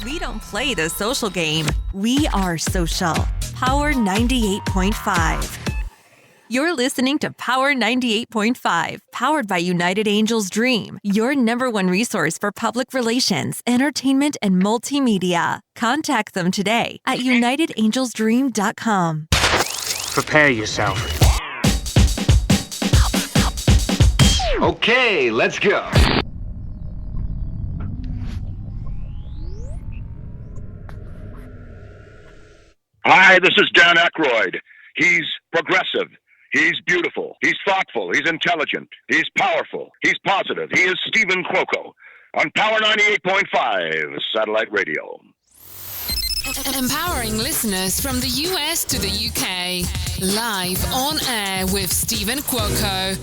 We don't play the social game. We are social. Power 98.5. You're listening to Power 98.5, powered by United Angels Dream, your #1 resource for public relations, entertainment, and multimedia. Contact them today at unitedangelsdream.com. Prepare yourself. Okay, let's go. Hi, this is Dan Aykroyd. He's progressive. He's beautiful. He's thoughtful. He's intelligent. He's powerful. He's positive. He is Stephen Cuoco on Power 98.5 Satellite Radio. Empowering listeners from the US to the UK. Live on air with Stephen Cuoco.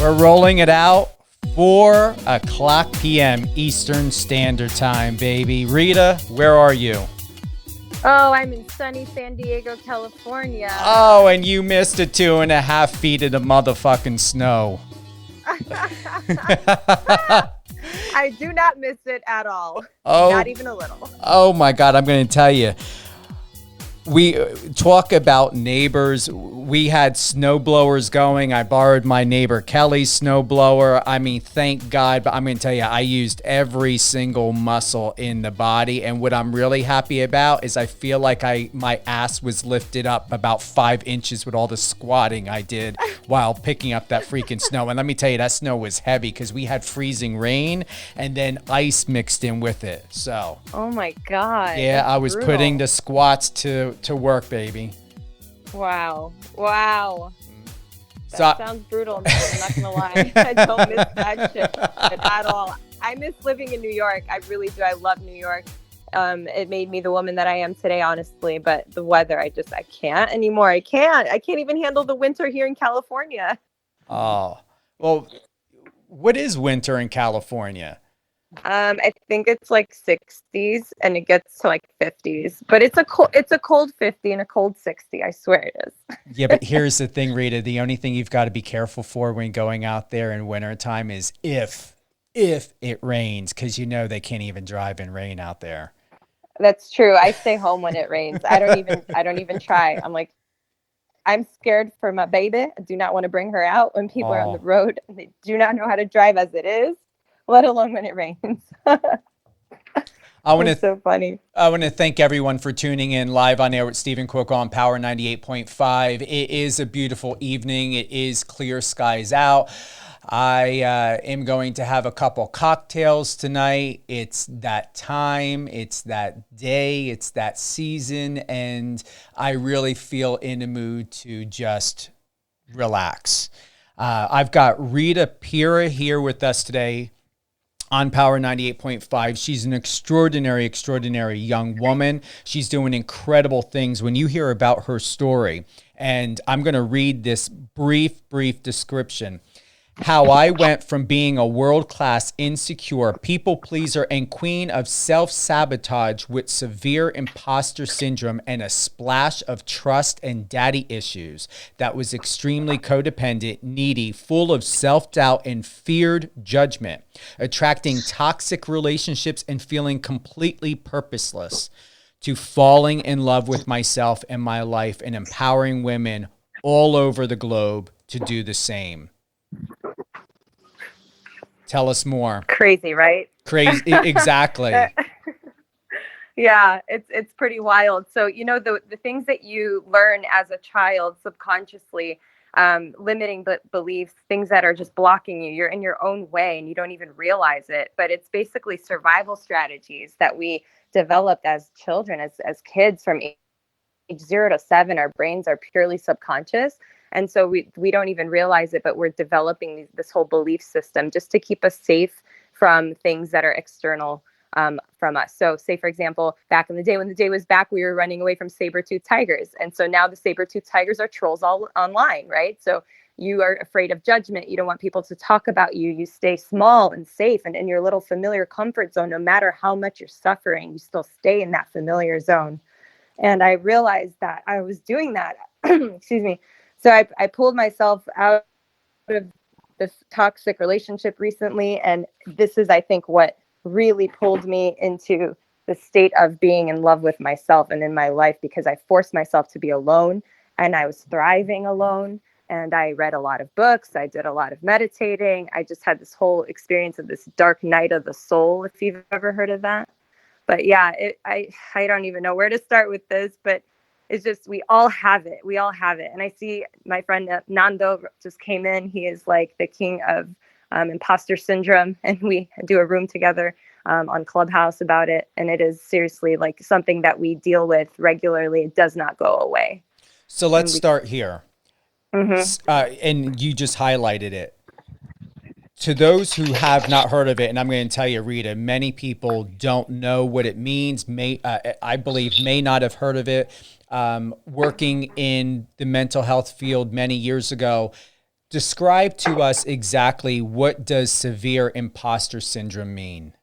We're rolling it out. 4:00 p.m. Eastern Standard Time, baby. Rita, where are you? Oh, I'm in sunny San Diego, California. Oh, and you missed the 2.5 feet of the motherfucking snow. I do not miss it at all. Oh, not even a little. Oh my God, I'm going to tell you. We talk about neighbors. We had snow blowers going. I borrowed my neighbor Kelly's snow blower. I mean, thank God. But I'm going to tell you, I used every single muscle in the body. And what I'm really happy about is I feel like my ass was lifted up about 5 inches with all the squatting I did while picking up that freaking snow. And let me tell you, that snow was heavy because we had freezing rain and then ice mixed in with it. So. Oh my God. Yeah, I was brutal. putting the squats to work, baby. Wow. That So, sounds brutal, man. I'm not gonna lie. I don't miss that shit at all. I miss living in New York. I really do. I love New York. It made me the woman that I am today, honestly. But the weather, I can't anymore. I can't even handle the winter here in California. oh, well, what is winter in California? I think it's like 60s and it gets to like 50s, but it's a cold 50 and a cold 60. I swear it is. Yeah, but here's the thing, Rita. The only thing you've got to be careful for when going out there in wintertime is if it rains, because they can't even drive in rain out there. That's true. I stay home when it rains. I don't even try. I'm scared for my baby. I do not want to bring her out when people are on the road and they do not know how to drive as it is, let alone when it rains. It's so funny. I want to thank everyone for tuning in live on air with Stephen Cuoco on Power 98.5. It is a beautiful evening. It is clear skies out. I am going to have a couple cocktails tonight. It's that time. It's that day. It's that season. And I really feel in the mood to just relax. I've got Rita Pira here with us today on Power 98.5. She's an extraordinary young woman. She's doing incredible things. When you hear about her story, and I'm going to read this brief description. How I went from being a world-class insecure people pleaser and queen of self-sabotage with severe imposter syndrome and a splash of trust and daddy issues that was extremely codependent, needy, full of self-doubt and feared judgment, attracting toxic relationships and feeling completely purposeless, to falling in love with myself and my life and empowering women all over the globe to do the same. Tell us more. Crazy, right? Crazy, exactly. Yeah, it's pretty wild. So, the things that you learn as a child subconsciously, limiting beliefs, things that are just blocking you, you're in your own way and you don't even realize it. But it's basically survival strategies that we developed as children, as kids from age 0 to 7. Our brains are purely subconscious. And so we don't even realize it, but we're developing this whole belief system just to keep us safe from things that are external from us. So say, for example, back in the day, when the day was back, we were running away from saber-toothed tigers. And so now the saber-toothed tigers are trolls all online, right? So you are afraid of judgment. You don't want people to talk about you. You stay small and safe and in your little familiar comfort zone. No matter how much you're suffering, you still stay in that familiar zone. And I realized that I was doing that. Excuse me. So I pulled myself out of this toxic relationship recently. And this is, I think, what really pulled me into the state of being in love with myself and in my life, because I forced myself to be alone and I was thriving alone. And I read a lot of books. I did a lot of meditating. I just had this whole experience of this dark night of the soul, if you've ever heard of that. But yeah, I don't even know where to start with this, but it's just, we all have it. We all have it. And I see my friend Nando just came in. He is like the king of imposter syndrome. And we do a room together on Clubhouse about it. And it is seriously like something that we deal with regularly. It does not go away. So let's start here. Mm-hmm. And you just highlighted it. To those who have not heard of it, and I'm going to tell you, Rita, many people don't know what it means, I believe may not have heard of it. Working in the mental health field many years ago, describe to us exactly, what does severe imposter syndrome mean?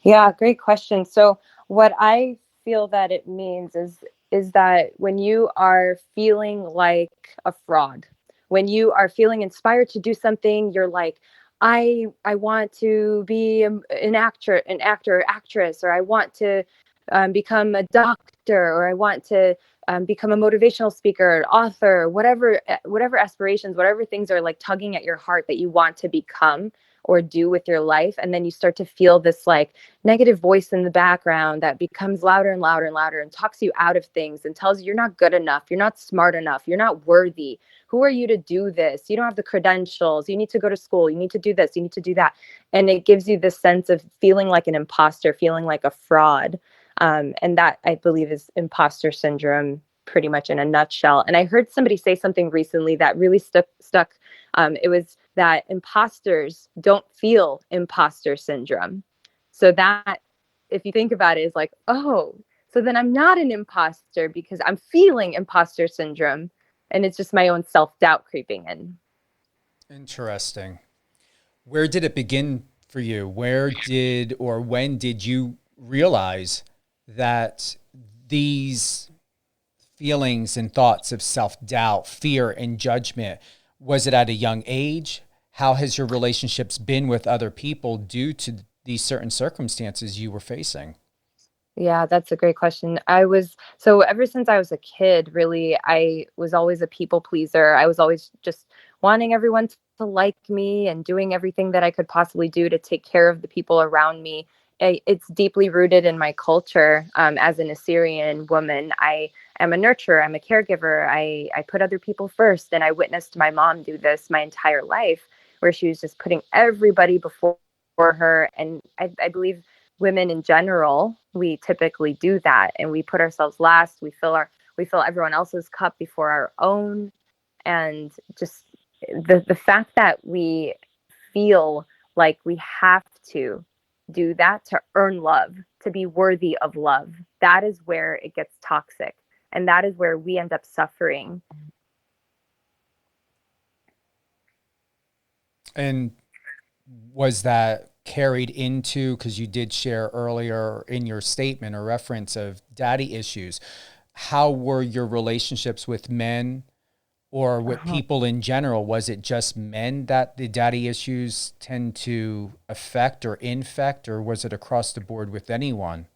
Yeah, great question. So what I feel that it means is that when you are feeling like a fraud, when you are feeling inspired to do something, you're like, I want to be an actor, actress, or I want to become a doctor, or I want to become a motivational speaker, author, whatever aspirations, whatever things are like tugging at your heart that you want to become or do with your life. And then you start to feel this like negative voice in the background that becomes louder and louder and louder and talks you out of things and tells you you're not good enough, you're not smart enough, you're not worthy. Who are you to do this? You don't have the credentials. You need to go to school. You need to do this. You need to do that. And it gives you this sense of feeling like an imposter, feeling like a fraud. And that, I believe, is imposter syndrome pretty much in a nutshell. And I heard somebody say something recently that really stuck. It was that imposters don't feel imposter syndrome. So that, if you think about it, is like, oh, so then I'm not an imposter because I'm feeling imposter syndrome. And it's just my own self-doubt creeping in. Interesting. Where did it begin for you? When did you realize that these feelings and thoughts of self-doubt, fear, and judgment, was it at a young age? How has your relationships been with other people due to these certain circumstances you were facing? Yeah, that's a great question. So ever since I was a kid, really, I was always a people pleaser. I was always just wanting everyone to like me and doing everything that I could possibly do to take care of the people around me. It's deeply rooted in my culture. As an Assyrian woman, I am a nurturer. I'm a caregiver. I put other people first. And I witnessed my mom do this my entire life, where she was just putting everybody before her. And I believe women in general, we typically do that, and we put ourselves last. We fill everyone else's cup before our own. And just the fact that we feel like we have to do that to earn love, to be worthy of love, that is where it gets toxic. And that is where we end up suffering. And was that carried into, because you did share earlier in your statement a reference of daddy issues, how were your relationships with men or with people in general? Was it just men that the daddy issues tend to affect or infect, or was it across the board with anyone?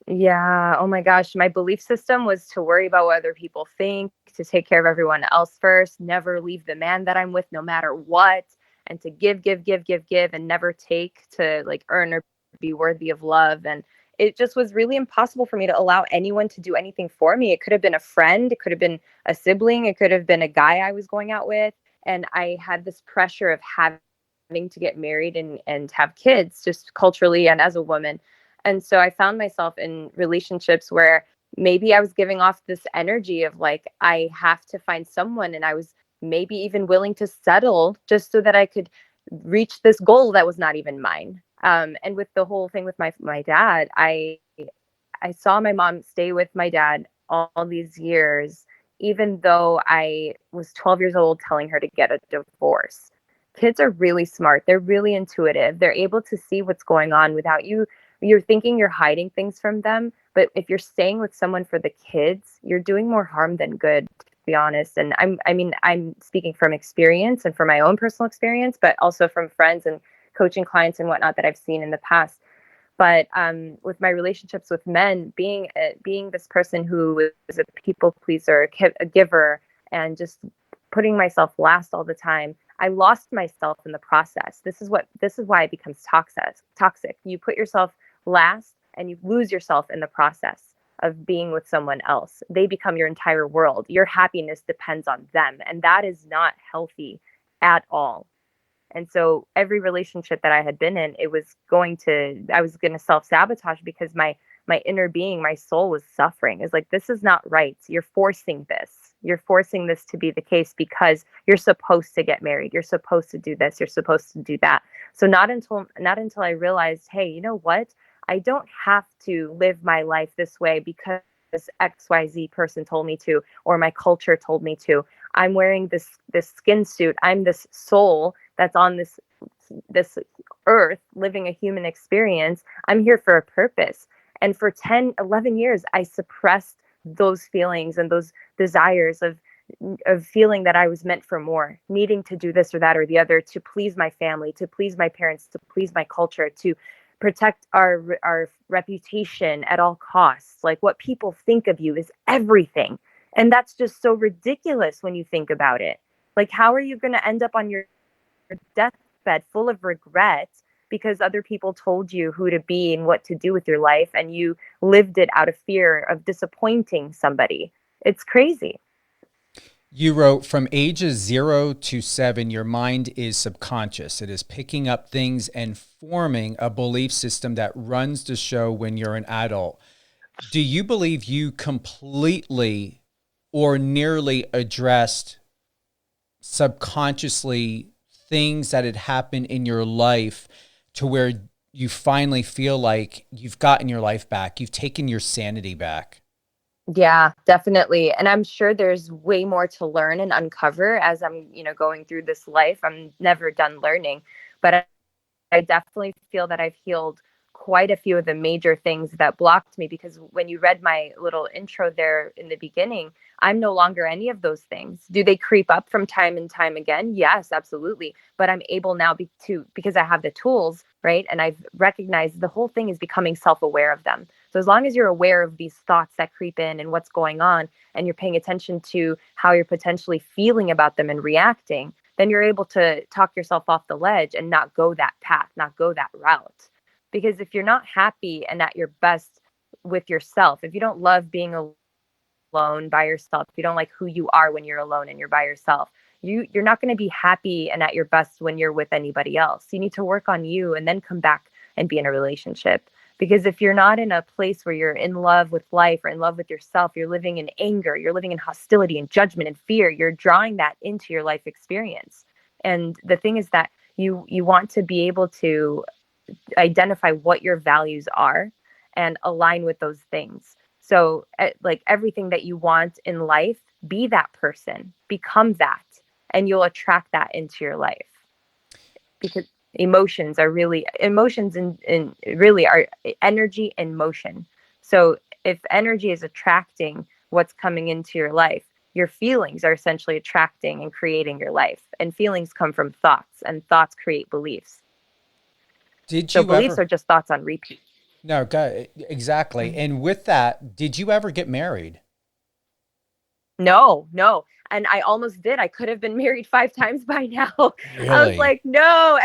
Yeah. Oh my gosh. My belief system was to worry about what other people think, to take care of everyone else first, never leave the man that I'm with no matter what, and to give, and never take, to like earn or be worthy of love. And it just was really impossible for me to allow anyone to do anything for me. It could have been a friend, it could have been a sibling, it could have been a guy I was going out with. And I had this pressure of having to get married and have kids, just culturally and as a woman. And so I found myself in relationships where maybe I was giving off this energy of like, I have to find someone. And I was maybe even willing to settle just so that I could reach this goal that was not even mine. And with the whole thing with my dad, I saw my mom stay with my dad all these years, even though I was 12 years old telling her to get a divorce. Kids are really smart. They're really intuitive. They're able to see what's going on without you. You're thinking you're hiding things from them. But if you're staying with someone for the kids, you're doing more harm than good. be honest. And I'm speaking from experience and from my own personal experience, but also from friends and coaching clients and whatnot that I've seen in the past. But with my relationships with men, being this person who is a people pleaser, a giver, and just putting myself last all the time, I lost myself in the process. This is why it becomes toxic. You put yourself last and you lose yourself in the process of being with someone else. They become your entire world. Your happiness depends on them, and that is not healthy at all. And so every relationship that I had been in, I was going to self-sabotage because my inner being, my soul was suffering. It's like, this is not right. You're forcing this. You're forcing this to be the case because you're supposed to get married. You're supposed to do this. You're supposed to do that. So not until I realized, hey, you know what? I don't have to live my life this way because XYZ person told me to, or my culture told me to. I'm wearing this skin suit. I'm this soul that's on this earth living a human experience. I'm here for a purpose. And for 10, 11 years, I suppressed those feelings and those desires of feeling that I was meant for more, needing to do this or that or the other to please my family, to please my parents, to please my culture, to protect our reputation at all costs. Like, what people think of you is everything. And that's just so ridiculous when you think about it. Like, how are you going to end up on your deathbed full of regret because other people told you who to be and what to do with your life, and you lived it out of fear of disappointing somebody? It's crazy. You wrote, from ages 0 to 7, your mind is subconscious. It is picking up things and forming a belief system that runs the show when you're an adult. Do you believe you completely or nearly addressed subconsciously things that had happened in your life to where you finally feel like you've gotten your life back, you've taken your sanity back? Yeah, definitely. And I'm sure there's way more to learn and uncover as I'm, going through this life. I'm never done learning, but I definitely feel that I've healed quite a few of the major things that blocked me, because when you read my little intro there in the beginning, I'm no longer any of those things. Do they creep up from time and time again? Yes, absolutely. But I'm able now because I have the tools, right? And I've recognized the whole thing is becoming self-aware of them. So as long as you're aware of these thoughts that creep in and what's going on, and you're paying attention to how you're potentially feeling about them and reacting, then you're able to talk yourself off the ledge and not go that path, not go that route. Because if you're not happy and at your best with yourself, if you don't love being alone by yourself, if you don't like who you are when you're alone and you're by yourself, you're not going to be happy and at your best when you're with anybody else. You need to work on you and then come back and be in a relationship. Because if you're not in a place where you're in love with life or in love with yourself, you're living in anger, you're living in hostility and judgment and fear, you're drawing that into your life experience. And the thing is that you want to be able to identify what your values are and align with those things. So like everything that you want in life, be that person, become that, and you'll attract that into your life. Because emotions and really are energy and motion. So if energy is attracting what's coming into your life, your feelings are essentially attracting and creating your life. And feelings come from thoughts, and thoughts create beliefs. So beliefs are just thoughts on repeat. No, exactly. Mm-hmm. And with that, did you ever get married? No. And I almost did. I could have been married 5 times by now. Really? I was like, no,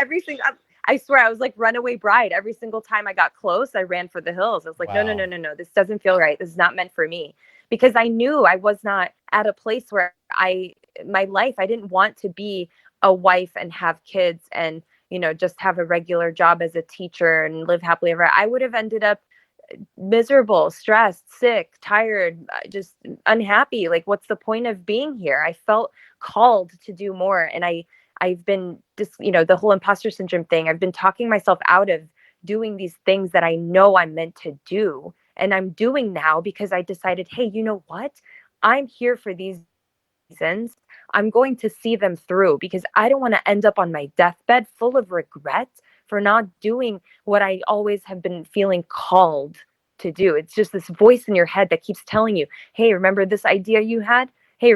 I swear, I was like runaway bride. Every single time I got close, I ran for the hills. I was like, wow. No. This doesn't feel right. This is not meant for me. Because I knew I was not at a place where I didn't want to be a wife and have kids and, just have a regular job as a teacher and live happily ever. I would have ended up miserable, stressed, sick, tired, just unhappy. Like, what's the point of being here? I felt called to do more. And I've been just, the whole imposter syndrome thing, I've been talking myself out of doing these things that I know I'm meant to do. And I'm doing now because I decided, hey, you know what? I'm here for these reasons. I'm going to see them through because I don't want to end up on my deathbed full of regret for not doing what I always have been feeling called to do. It's just this voice in your head that keeps telling you, hey, remember this idea you had? Hey,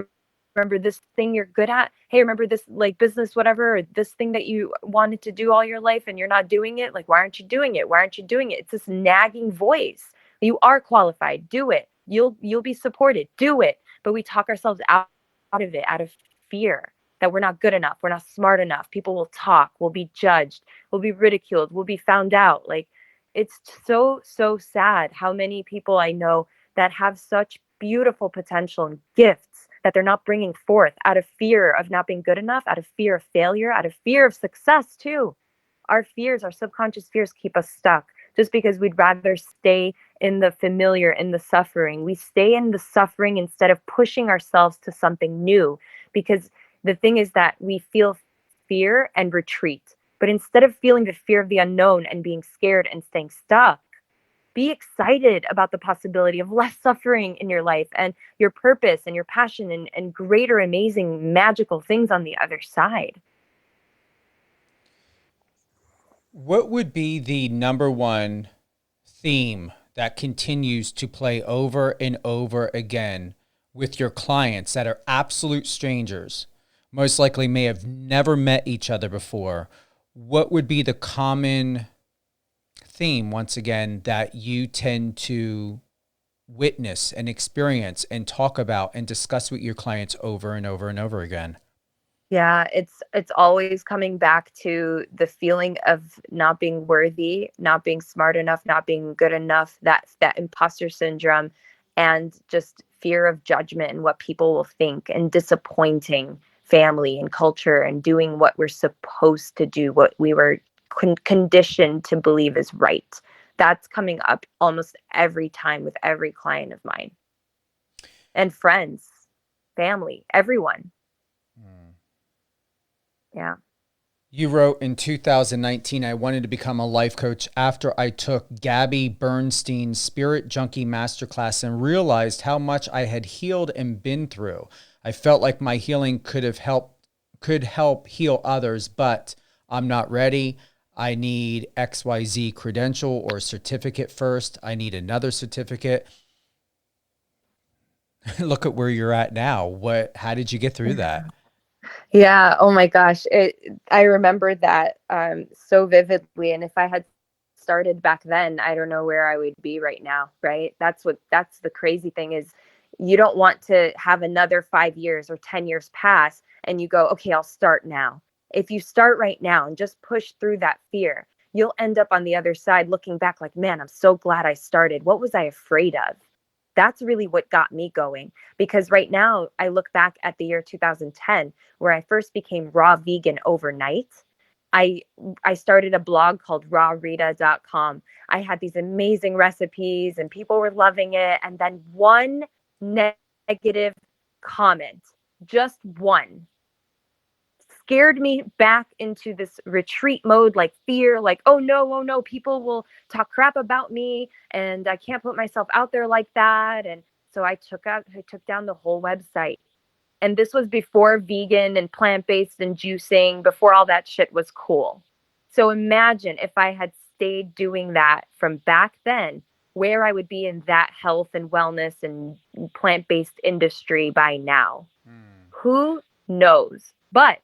remember this thing you're good at? Hey, remember this like business, whatever, or this thing that you wanted to do all your life and you're not doing it? Like, why aren't you doing it? Why aren't you doing it? It's this nagging voice. You are qualified. Do it. You'll be supported. Do it. But we talk ourselves out of it, out of fear that we're not good enough. We're not smart enough. People will talk. We'll be judged. We'll be ridiculed. We'll be found out. Like, it's so, so sad how many people I know that have such beautiful potential and gifts that they're not bringing forth out of fear of not being good enough, out of fear of failure, out of fear of success too. Our fears, our subconscious fears keep us stuck just because we'd rather stay in the familiar, in the suffering. We stay in the suffering instead of pushing ourselves to something new, because the thing is that we feel fear and retreat. But instead of feeling the fear of the unknown and being scared and staying stuck, be excited about the possibility of less suffering in your life and your purpose and your passion and greater, amazing, magical things on the other side. What would be the number one theme that continues to play over and over again with your clients that are absolute strangers, most likely may have never met each other before? What would be the common theme, once again, that you tend to witness and experience and talk about and discuss with your clients over and over and over again? Yeah, it's always coming back to the feeling of not being worthy, not being smart enough, not being good enough, that imposter syndrome, and just fear of judgment and what people will think, and disappointing family and culture and doing what we're supposed to do, what we were conditioned to believe is right. That's coming up almost every time with every client of mine, and friends, family, everyone. Yeah. You wrote in 2019, I wanted to become a life coach after I took Gabby Bernstein's Spirit Junkie Masterclass and realized how much I had healed and been through. I felt like my healing could help heal others, but I'm not ready. I need XYZ credential or certificate first. I need another certificate. Look at where you're at now. How did you get through that? Yeah. Oh my gosh. I remember that so vividly. And if I had started back then, I don't know where I would be right now. Right. That's the crazy thing is, you don't want to have another 5 years or 10 years pass and you go, okay, I'll start now. If you start right now and just push through that fear, you'll end up on the other side looking back like, man, I'm so glad I started. What was I afraid of? That's really what got me going. Because right now I look back at the year 2010, where I first became raw vegan overnight. I started a blog called rawrita.com. I had these amazing recipes and people were loving it. And then one negative comment, just one, scared me back into this retreat mode, like fear, like, oh no, people will talk crap about me and I can't put myself out there like that. And so I took down the whole website. And this was before vegan and plant-based and juicing, before all that shit was cool. So imagine if I had stayed doing that from back then, where I would be in that health and wellness and plant-based industry by now. Who knows? But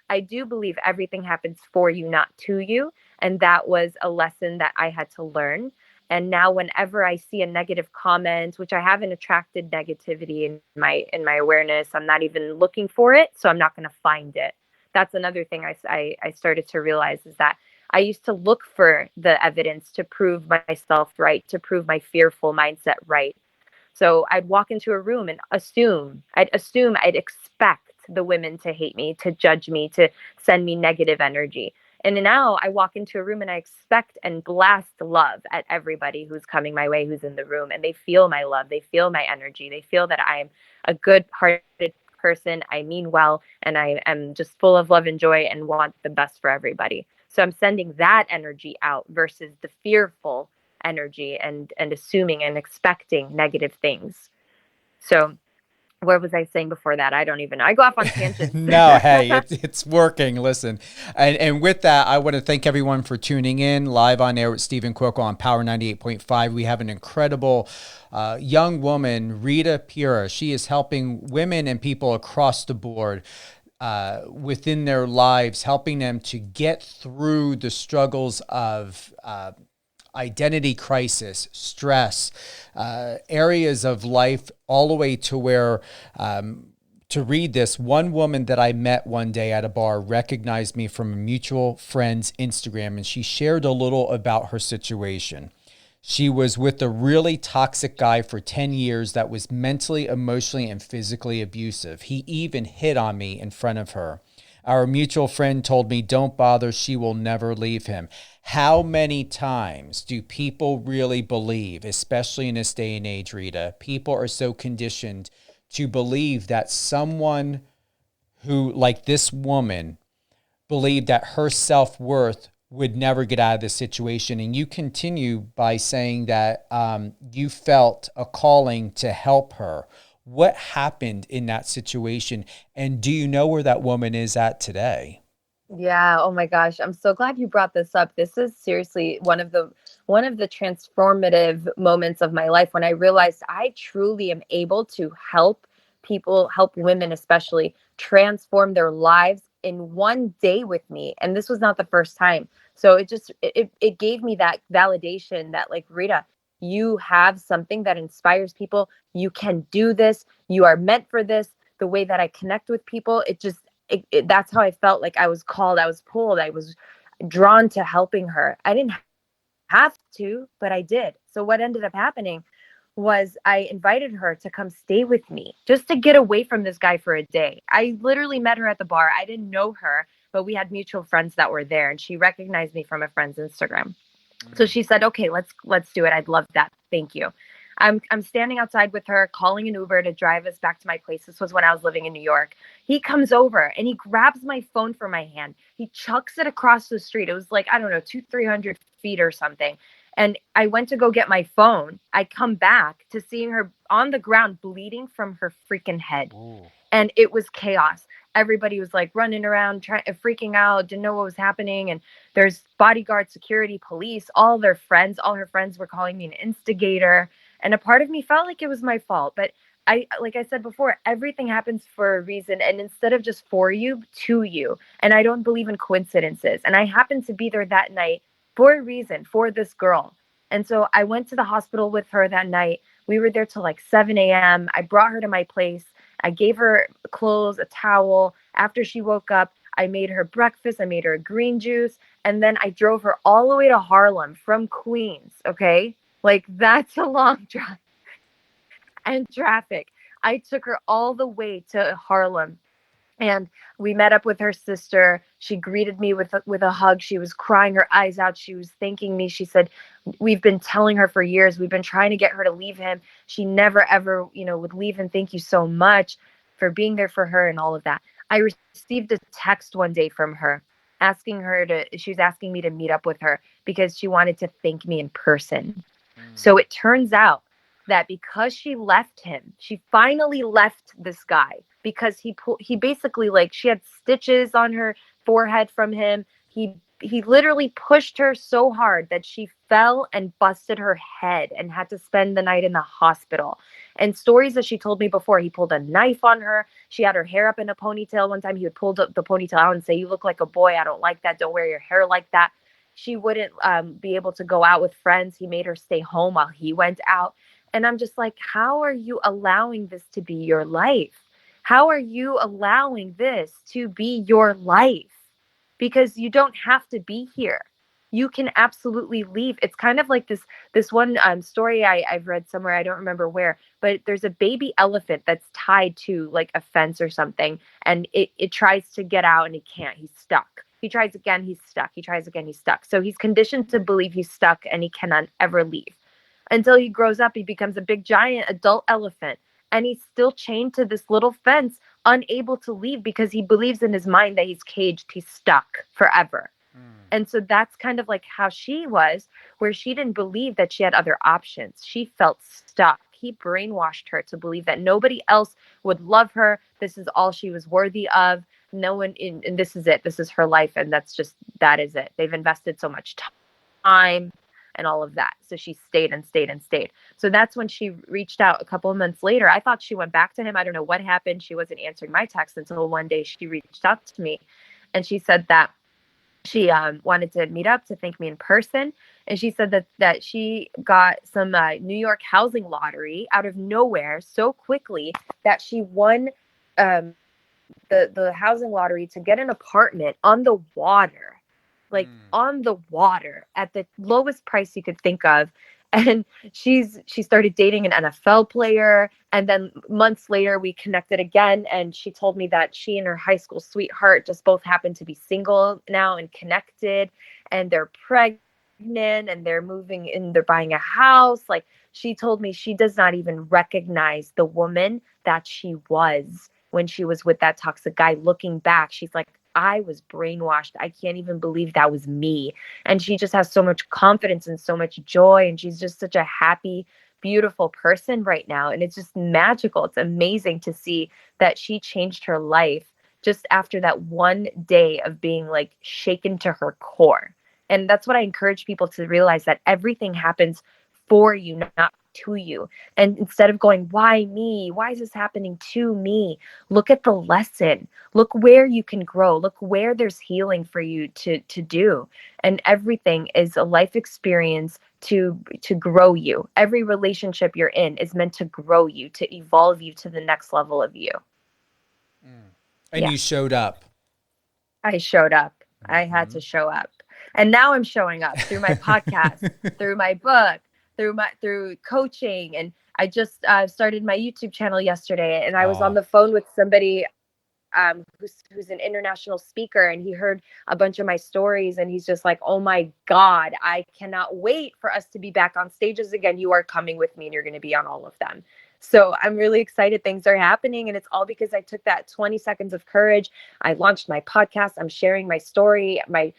I do believe everything happens for you, not to you. And that was a lesson that I had to learn. And now whenever I see a negative comment, which I haven't attracted negativity in my awareness, I'm not even looking for it. So I'm not going to find it. That's another thing I started to realize, is that I used to look for the evidence to prove myself right, to prove my fearful mindset right. So I'd walk into a room and I'd expect the women to hate me, to judge me, to send me negative energy. And now I walk into a room and I expect and blast love at everybody who's coming my way, who's in the room, and they feel my love. They feel my energy. They feel that I'm a good-hearted person. I mean well, and I am just full of love and joy and want the best for everybody. So I'm sending that energy out versus the fearful energy and assuming and expecting negative things. So Where was I saying before that? I don't even know. I go off on tangents. No, hey, it's working. Listen. And with that, I want to thank everyone for tuning in live on air with Stephen Cuoco on Power 98.5. We have an incredible young woman, Rita Pira. She is helping women and people across the board within their lives, helping them to get through the struggles of identity crisis, stress, areas of life, all the way to where, to read this, one woman that I met one day at a bar recognized me from a mutual friend's Instagram, and she shared a little about her situation. She was with a really toxic guy for 10 years that was mentally, emotionally, and physically abusive. He even hit on me in front of her. Our mutual friend told me, don't bother, she will never leave him. How many times do people really believe, especially in this day and age, Rita, people are so conditioned to believe that someone who, like this woman, believed that her self-worth would never get out of this situation. And you continue by saying that you felt a calling to help her. What happened in that situation? And do you know where that woman is at today? Yeah. Oh my gosh. I'm so glad you brought this up. This is seriously one of the transformative moments of my life when I realized I truly am able to help people, help women especially, transform their lives in one day with me. And this was not the first time. So it gave me that validation that, like, Rita, you have something that inspires people. You can do this. You are meant for this. The way that I connect with people, that's how I felt. Like I was called, I was pulled, I was drawn to helping her. I didn't have to, but I did. So what ended up happening was I invited her to come stay with me just to get away from this guy for a day. I literally met her at the bar. I didn't know her, but we had mutual friends that were there, and she recognized me from a friend's Instagram. So she said, okay, let's do it. I'd love that. Thank you. I'm standing outside with her, calling an Uber to drive us back to my place. This was when I was living in New York. He comes over and he grabs my phone from my hand. He chucks it across the street. It was like, I don't know, 200-300 feet or something. And I went to go get my phone. I come back to seeing her on the ground bleeding from her freaking head. Ooh. And it was chaos. Everybody was like running around, freaking out, didn't know what was happening. And there's bodyguards, security, police, all her friends were calling me an instigator. And a part of me felt like it was my fault. But like I said before, everything happens for a reason. And instead of just for you, to you. And I don't believe in coincidences. And I happened to be there that night for a reason, for this girl. And so I went to the hospital with her that night. We were there till like 7 a.m. I brought her to my place. I gave her clothes, a towel. After she woke up, I made her breakfast. I made her a green juice. And then I drove her all the way to Harlem from Queens. Okay. Like, that's a long drive and traffic. I took her all the way to Harlem. And we met up with her sister. She greeted me with a hug. She was crying her eyes out. She was thanking me. She said, we've been telling her for years. We've been trying to get her to leave him. She never, ever, would leave him. Thank you so much for being there for her and all of that. I received a text one day from her she was asking me to meet up with her because she wanted to thank me in person. So it turns out that because she left him, she finally left this guy because he basically, like, she had stitches on her forehead from him. He literally pushed her so hard that she fell and busted her head and had to spend the night in the hospital. And stories that she told me before, he pulled a knife on her. She had her hair up in a ponytail. One time he would pull the ponytail out and say, you look like a boy. I don't like that. Don't wear your hair like that. She wouldn't be able to go out with friends. He made her stay home while he went out. And I'm just like, how are you allowing this to be your life? How are you allowing this to be your life? Because you don't have to be here. You can absolutely leave. It's kind of like this one story I've read somewhere. I don't remember where, but there's a baby elephant that's tied to like a fence or something. And it tries to get out and it can't. He's stuck. He tries again. He's stuck. He tries again. He's stuck. So he's conditioned to believe he's stuck and he cannot ever leave. Until he grows up, he becomes a big, giant adult elephant. And he's still chained to this little fence, unable to leave because he believes in his mind that he's caged, he's stuck forever. And so that's kind of like how she was, where she didn't believe that she had other options. She felt stuck. He brainwashed her to believe that nobody else would love her. This is all she was worthy of. No one in, and this is it. This is her life. And that is it. They've invested so much time and all of that. So she stayed and stayed and stayed. So that's when she reached out a couple of months later. I thought she went back to him. I don't know what happened. She wasn't answering my text until one day she reached out to me, and she said that she wanted to meet up to thank me in person. And she said that she got some New York housing lottery out of nowhere so quickly that she won the housing lottery to get an apartment on the water, like on the water at the lowest price you could think of. And she started dating an NFL player. And then months later, we connected again. And she told me that she and her high school sweetheart just both happen to be single now and connected. And they're pregnant and they're moving in, they're buying a house. Like, she told me she does not even recognize the woman that she was when she was with that toxic guy. Looking back, she's like, I was brainwashed. I can't even believe that was me. And she just has so much confidence and so much joy. And she's just such a happy, beautiful person right now. And it's just magical. It's amazing to see that she changed her life just after that one day of being like shaken to her core. And that's what I encourage people to realize, that everything happens for you, not to you. And instead of going, why me? Why is this happening to me? Look at the lesson. Look where you can grow. Look where there's healing for you to do. And everything is a life experience to grow you. Every relationship you're in is meant to grow you, to evolve you to the next level of you. And you showed up. I showed up. I had to show up. And now I'm showing up through my podcast, through my book, through coaching. And I just started my YouTube channel yesterday, and I was on the phone with somebody who's an international speaker, and he heard a bunch of my stories, and he's just like, oh my God, I cannot wait for us to be back on stages again. You are coming with me and you're going to be on all of them. So I'm really excited. Things are happening, and it's all because I took that 20 seconds of courage. I launched my podcast. I'm sharing my story. I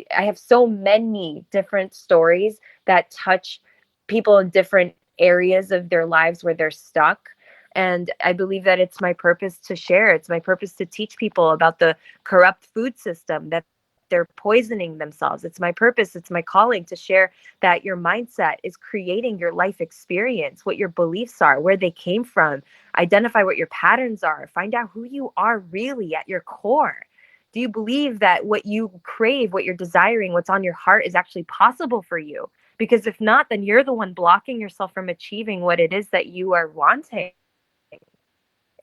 have so many different stories that touch people in different areas of their lives where they're stuck. And I believe that it's my purpose to share. It's my purpose to teach people about the corrupt food system, that they're poisoning themselves. It's my purpose. It's my calling to share that your mindset is creating your life experience, what your beliefs are, where they came from, identify what your patterns are, find out who you are really at your core. Do you believe that what you crave, what you're desiring, what's on your heart is actually possible for you? Because if not, then you're the one blocking yourself from achieving what it is that you are wanting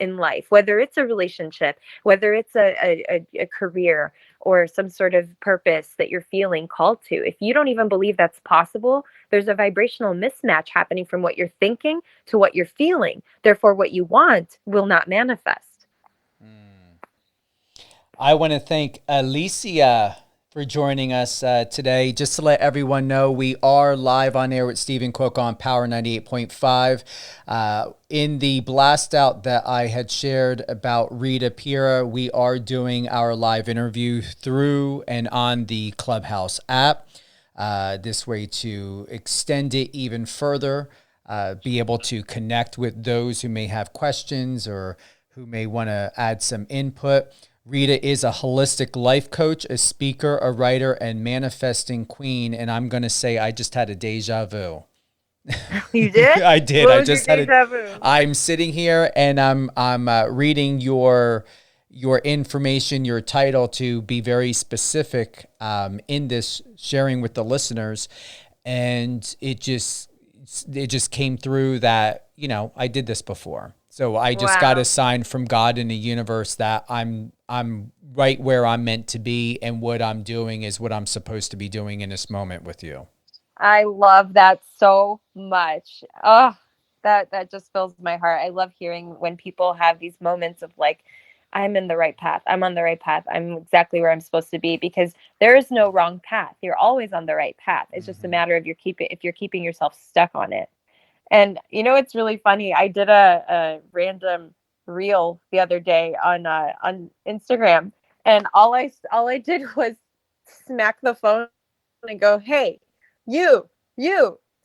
in life, whether it's a relationship, whether it's a career, or some sort of purpose that you're feeling called to. If you don't even believe that's possible, there's a vibrational mismatch happening from what you're thinking to what you're feeling. Therefore, what you want will not manifest. I want to thank Alicia for joining us today. Just to let everyone know, we are live on air with Stephen Cook on Power 98.5. In the blast out that I had shared about Rita Pira, we are doing our live interview through and on the Clubhouse app. This way to extend it even further, be able to connect with those who may have questions or who may want to add some input. Rita is a holistic life coach, a speaker, a writer, and manifesting queen. And I'm going to say I just had a deja vu. You did? I did. What I was just your had deja vu? I'm sitting here and I'm reading your information, your title, to be very specific in this sharing with the listeners. And it just came through that, I did this before. So I just got a sign from God in the universe that I'm right where I'm meant to be, and what I'm doing is what I'm supposed to be doing in this moment with you. I love that so much. Oh, that just fills my heart. I love hearing when people have these moments of like, I'm in the right path. I'm on the right path. I'm exactly where I'm supposed to be, because there is no wrong path. You're always on the right path. It's just a matter of if you're keeping yourself stuck on it. And it's really funny. I did a random reel the other day on Instagram, and all I did was smack the phone and go, "Hey, you,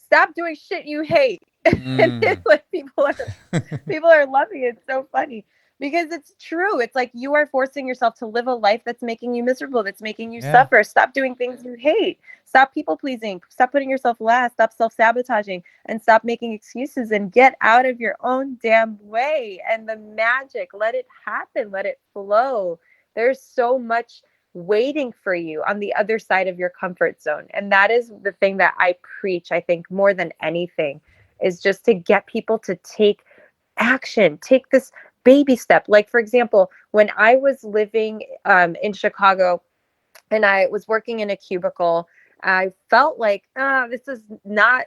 stop doing shit you hate." And it's like people are loving it. It's so funny because it's true. It's like you are forcing yourself to live a life that's making you miserable, that's making you suffer. Stop doing things you hate. Stop people pleasing. Stop putting yourself last. Stop self-sabotaging and stop making excuses and get out of your own damn way. And the magic, let it happen. Let it flow. There's so much waiting for you on the other side of your comfort zone. And that is the thing that I preach, I think, more than anything, is just to get people to take action, take this baby step. Like, for example, when I was living in Chicago and I was working in a cubicle, I felt like, this is not,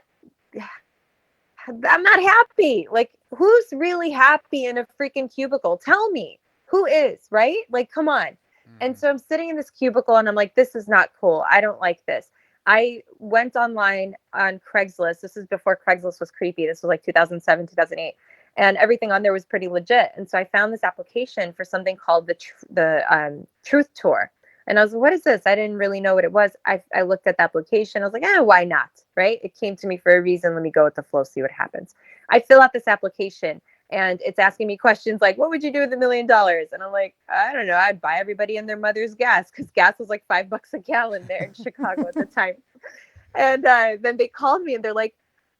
I'm not happy. Like, who's really happy in a freaking cubicle? Tell me, who is, right? Like, come on. And so I'm sitting in this cubicle and I'm like, this is not cool. I don't like this. I went online on Craigslist. This is before Craigslist was creepy. This was like 2007, 2008. And everything on there was pretty legit. And so I found this application for something called the Truth Tour. And I was like, what is this? I didn't really know what it was. I looked at the application. I was like, why not? Right? It came to me for a reason. Let me go with the flow, see what happens. I fill out this application. And it's asking me questions like, what would you do with $1 million? And I'm like, I don't know. I'd buy everybody and their mother's gas because gas was like $5 a gallon there in Chicago at the time. And then they called me and they're like,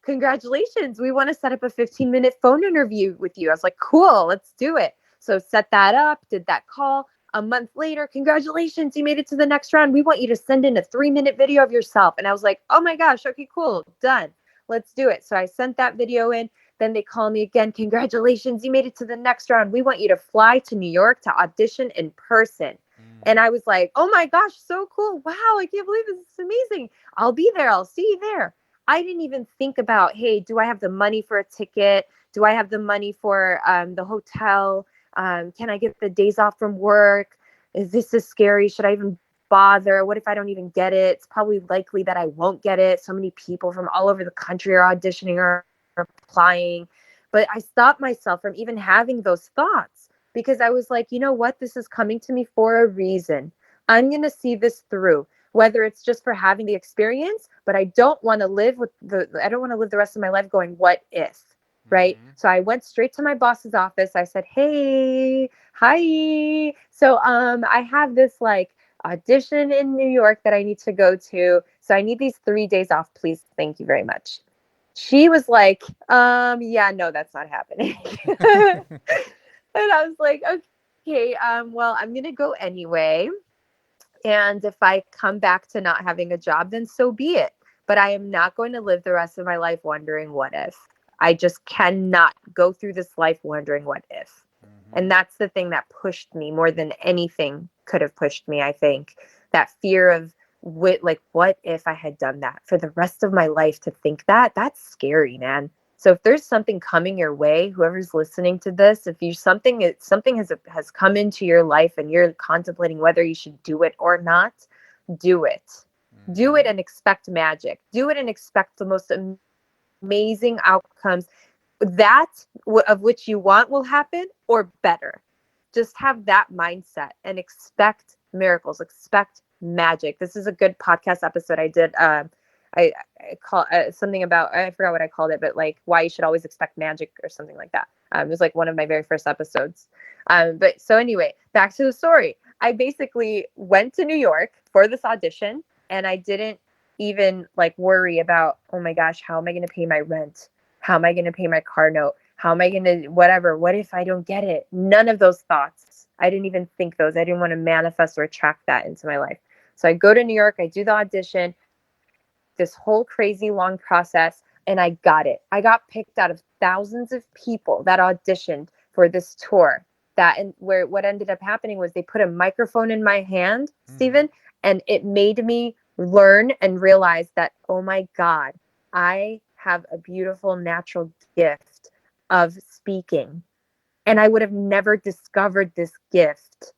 congratulations. We want to set up a 15-minute phone interview with you. I was like, cool, let's do it. So set that up, did that call. A month later, congratulations, you made it to the next round. We want you to send in a 3-minute video of yourself. And I was like, oh my gosh, okay, cool, done. Let's do it. So I sent that video in. Then they call me again. Congratulations, you made it to the next round. We want you to fly to New York to audition in person. And I was like, oh my gosh, so cool. Wow, I can't believe this is amazing. I'll be there. I'll see you there. I didn't even think about, hey, do I have the money for a ticket? Do I have the money for the hotel? Can I get the days off from work? Is this scary? Should I even bother? What if I don't even get it? It's probably likely that I won't get it. So many people from all over the country are auditioning or applying. But I stopped myself from even having those thoughts because I was like, you know what? This is coming to me for a reason. I'm going to see this through, whether it's just for having the experience, but I don't want to live the rest of my life going, what if? Right. So I went straight to my boss's office. I said, hey, hi. So I have this like audition in New York that I need to go to. So I need these 3 days off, please. Thank you very much. She was like, yeah, no, that's not happening. And I was like, okay, well, I'm going to go anyway. And if I come back to not having a job, then so be it. But I am not going to live the rest of my life wondering what if. I just cannot go through this life wondering what if. And that's the thing that pushed me more than anything could have pushed me, I think. That fear of what if I had done that for the rest of my life, to think that's scary, man. So if there's something coming your way, whoever's listening to this, if you something has come into your life and you're contemplating whether you should do it or not, do it. Do it and expect magic. Do it and expect the most amazing outcomes of which you want will happen or better. Just have that mindset and expect miracles, expect magic. This is a good podcast episode I did. I call something about, I forgot what I called it, but like why you should always expect magic or something like that. It was like one of my very first episodes. But so anyway, back to the story. I basically went to New York for this audition and I didn't even like worry about, oh my gosh, how am I going to pay my rent? How am I going to pay my car note? How am I going to whatever? What if I don't get it? None of those thoughts. I didn't even think those. I didn't want to manifest or attract that into my life. So I go to New York, I do the audition, this whole crazy long process, and I got it. I got picked out of thousands of people that auditioned for this tour. What ended up happening was they put a microphone in my hand, Stephen, and it made me learn and realize that, oh my God, I have a beautiful natural gift of speaking. And I would have never discovered this gift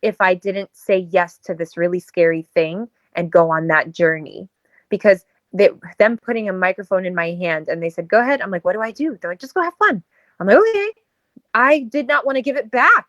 if I didn't say yes to this really scary thing and go on that journey. Because them putting a microphone in my hand and they said, go ahead. I'm like, what do I do? They're like, just go have fun. I'm like, okay. I did not want to give it back.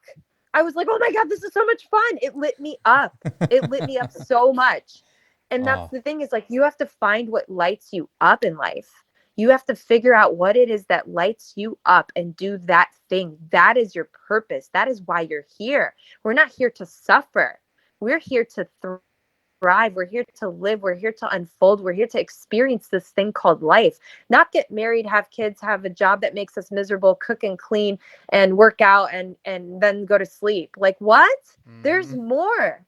I was like, oh my God, this is so much fun. It lit me up. It lit me up so much. And that's the thing is like, you have to find what lights you up in life. You have to figure out what it is that lights you up and do that thing. That is your purpose. That is why you're here. We're not here to suffer. We're here to thrive. We're here to live. We're here to unfold. We're here to experience this thing called life. Not get married, have kids, have a job that makes us miserable, cook and clean and work out and then go to sleep. Like what? There's more.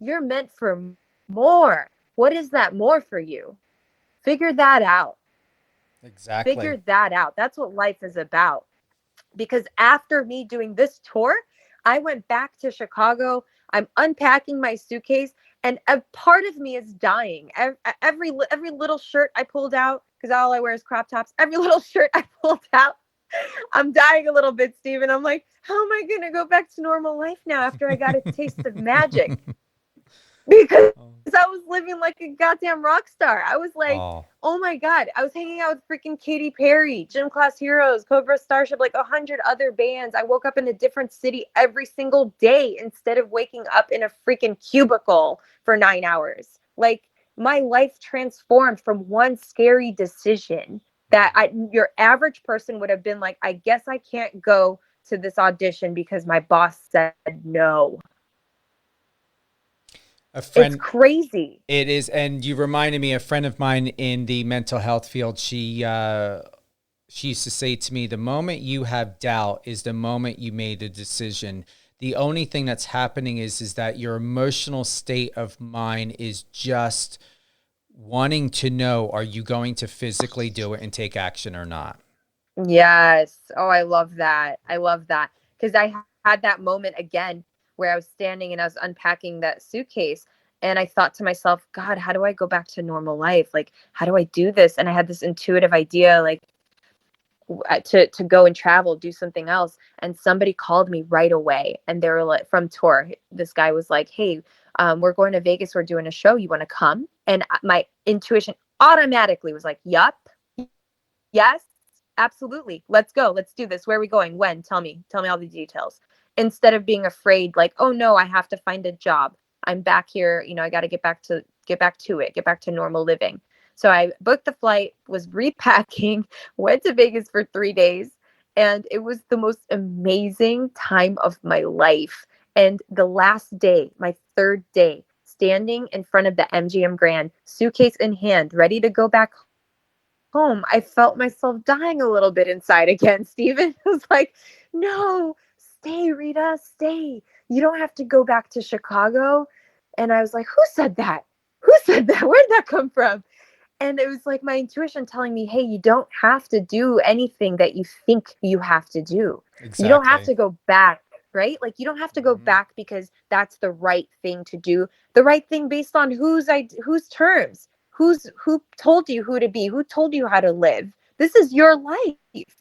You're meant for more. What is that more for you? Figure that out. Exactly. Figure that out. That's what life is about. Because after me doing this tour, I went back to Chicago. I'm unpacking my suitcase, and a part of me is dying. Every little shirt I pulled out, because all I wear is crop tops. Every little shirt I pulled out, I'm dying a little bit, Steven. I'm like, how am I going to go back to normal life now after I got a taste of magic? Because I was living like a goddamn rock star. I was like, oh my God. I was hanging out with freaking Katy Perry, Gym Class Heroes, Cobra Starship, like 100 other bands. I woke up in a different city every single day instead of waking up in a freaking cubicle for 9 hours. Like my life transformed from one scary decision that your average person would have been like, I guess I can't go to this audition because my boss said no. It's crazy. It is. And you reminded me, a friend of mine in the mental health field, she used to say to me, the moment you have doubt is the moment you made a decision. The only thing that's happening is that your emotional state of mind is just wanting to know, are you going to physically do it and take action or not? Yes. Oh, I love that. I love that. Because I had that moment again where I was standing and I was unpacking that suitcase. And I thought to myself, God, how do I go back to normal life? Like, how do I do this? And I had this intuitive idea, like, to go and travel, do something else. And somebody called me right away. And they were like, from tour, this guy was like, hey, we're going to Vegas. We're doing a show. You want to come? And my intuition automatically was like, yup, yes, absolutely. Let's go. Let's do this. Where are we going? When? Tell me all the details. Instead of being afraid, like, oh no, I have to find a job. I'm back here. You know, I got to get back to it, get back to normal living. So I booked the flight, was repacking, went to Vegas for 3 days, and it was the most amazing time of my life. And the last day, my third day, standing in front of the MGM Grand, suitcase in hand, ready to go back home, I felt myself dying a little bit inside again. Steven was like, no, stay, Rita, stay. You don't have to go back to Chicago. And I was like, who said that? Who said that? Where'd that come from? And it was like my intuition telling me, hey, you don't have to do anything that you think you have to do. Exactly. You don't have to go back, right? Like you don't have to go back because that's the right thing to do. The right thing based on whose terms, who told you who to be, who told you how to live. This is your life.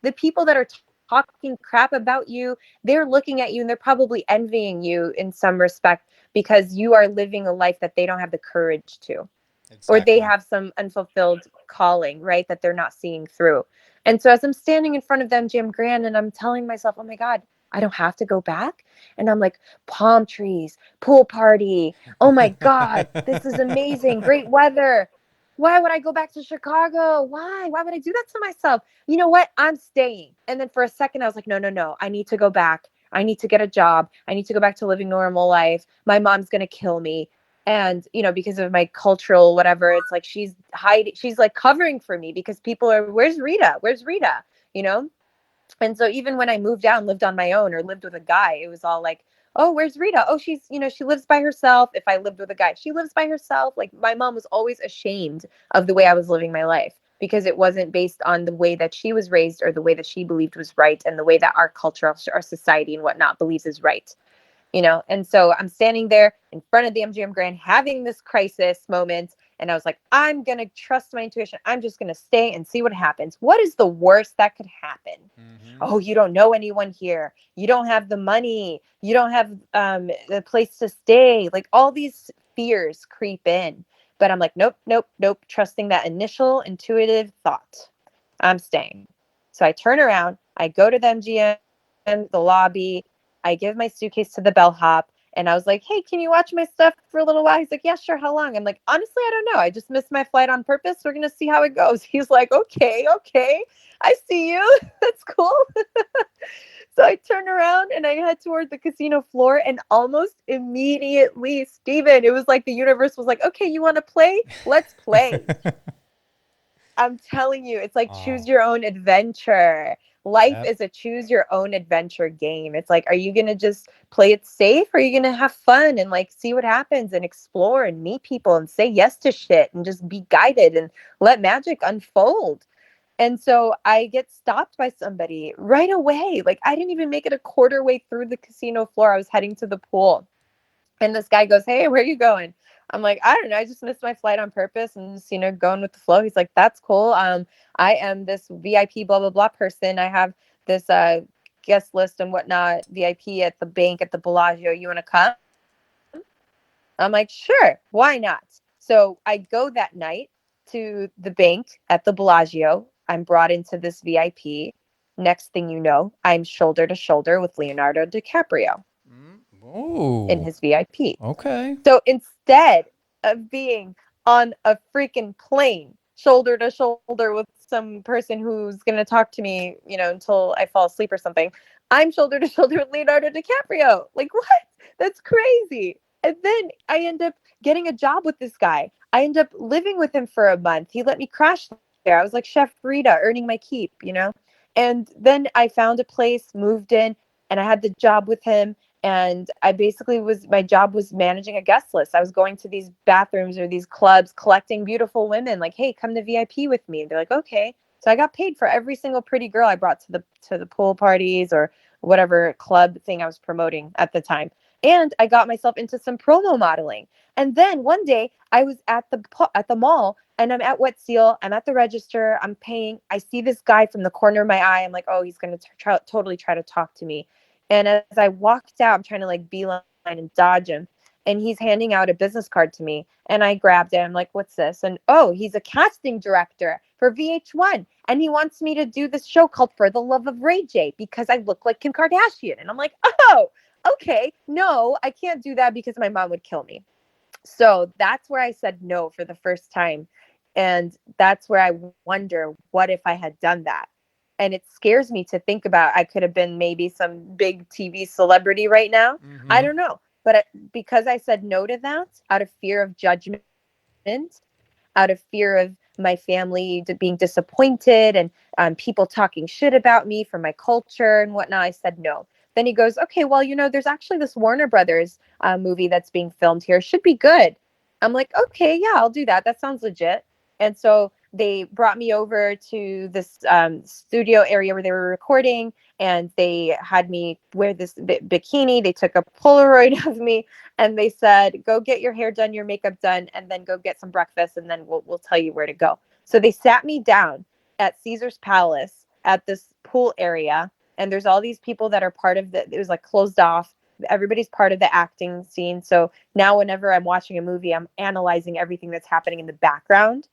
The people that are talking crap about you, they're looking at you and they're probably envying you in some respect because you are living a life that they don't have the courage to. Exactly. Or they have some unfulfilled calling, right, that they're not seeing through. And so as I'm standing in front of the MGM Grand and I'm telling myself, oh my God, I don't have to go back. And I'm like, palm trees, pool party. Oh my God, this is amazing. Great weather. Why would I go back to Chicago? Why would I do that to myself? You know what? I'm staying. And then for a second, I was like, no. I need to go back. I need to get a job. I need to go back to living normal life. My mom's going to kill me. And, you know, because of my cultural whatever, it's like she's hiding. She's like covering for me because people are, where's Rita? Where's Rita? You know? And so even when I moved out and lived on my own or lived with a guy, it was all like, oh, where's Rita? Oh, she's, you know, she lives by herself. If I lived with a guy, she lives by herself. Like my mom was always ashamed of the way I was living my life because it wasn't based on the way that she was raised or the way that she believed was right and the way that our culture, our society and whatnot believes is right. You know, and so I'm standing there in front of the MGM Grand having this crisis moment. And I was like, I'm going to trust my intuition. I'm just going to stay and see what happens. What is the worst that could happen? Mm-hmm. Oh, you don't know anyone here. You don't have the money. You don't have the place to stay. Like all these fears creep in. But I'm like, nope. Trusting that initial intuitive thought. I'm staying. So I turn around. I go to the MGM, the lobby. I give my suitcase to the bellhop And I was like, hey, can you watch my stuff for a little while? He's like, yeah, sure. How long? I'm like, honestly, I don't know. I just missed my flight on purpose. We're going to see how it goes. He's like, okay. I see you. That's cool. So I turn around and I head toward the casino floor, and almost immediately, Steven, it was like the universe was like, okay, you want to play? Let's play. I'm telling you, it's like choose your own adventure. Life is a choose your own adventure game. It's like, are you going to just play it safe? Or are you going to have fun and like see what happens and explore and meet people and say yes to shit and just be guided and let magic unfold? And so I get stopped by somebody right away. Like I didn't even make it a quarter way through the casino floor. I was heading to the pool. And this guy goes, hey, where are you going? I'm like, I don't know. I just missed my flight on purpose and just, going with the flow. He's like, that's cool. I am this VIP blah, blah, blah person. I have this guest list and whatnot, VIP at the bank at the Bellagio. You want to come? I'm like, sure. Why not? So I go that night to the bank at the Bellagio. I'm brought into this VIP. Next thing you know, I'm shoulder to shoulder with Leonardo DiCaprio in his VIP. Okay. So instead of being on a freaking plane, shoulder to shoulder with some person who's going to talk to me, until I fall asleep or something, I'm shoulder to shoulder with Leonardo DiCaprio. Like, what? That's crazy. And then I end up getting a job with this guy. I end up living with him for a month. He let me crash there. I was like Chef Rita, earning my keep, And then I found a place, moved in, and I had the job with him. And my job was managing a guest list. I was going to these bathrooms or these clubs, collecting beautiful women, like, hey, come to VIP with me. And they're like, okay. So I got paid for every single pretty girl I brought to the pool parties or whatever club thing I was promoting at the time. And I got myself into some promo modeling. And then one day I was at the mall, and I'm at Wet Seal. I'm at the register. I'm paying. I see this guy from the corner of my eye. I'm like, oh, he's going to totally try to talk to me. And as I walked out, I'm trying to like beeline and dodge him. And he's handing out a business card to me. And I grabbed it. I'm like, what's this? And he's a casting director for VH1. And he wants me to do this show called For the Love of Ray J because I look like Kim Kardashian. And I'm like, oh, okay. No, I can't do that because my mom would kill me. So that's where I said no for the first time. And that's where I wonder, what if I had done that? And it scares me to think about. I could have been maybe some big TV celebrity right now. Mm-hmm. I don't know. But because I said no to that, out of fear of judgment, out of fear of my family being disappointed and people talking shit about me for my culture and whatnot, I said no. Then he goes, okay, well, there's actually this Warner Brothers movie that's being filmed here. Should be good. I'm like, okay, yeah, I'll do that. That sounds legit. And so they brought me over to this studio area where they were recording, and they had me wear this bikini. They took a Polaroid of me, and they said, go get your hair done, your makeup done, and then go get some breakfast, and then we'll tell you where to go. So they sat me down at Caesar's Palace at this pool area, and there's all these people that are part of it was like closed off. Everybody's part of the acting scene. So now whenever I'm watching a movie, I'm analyzing everything that's happening in the background.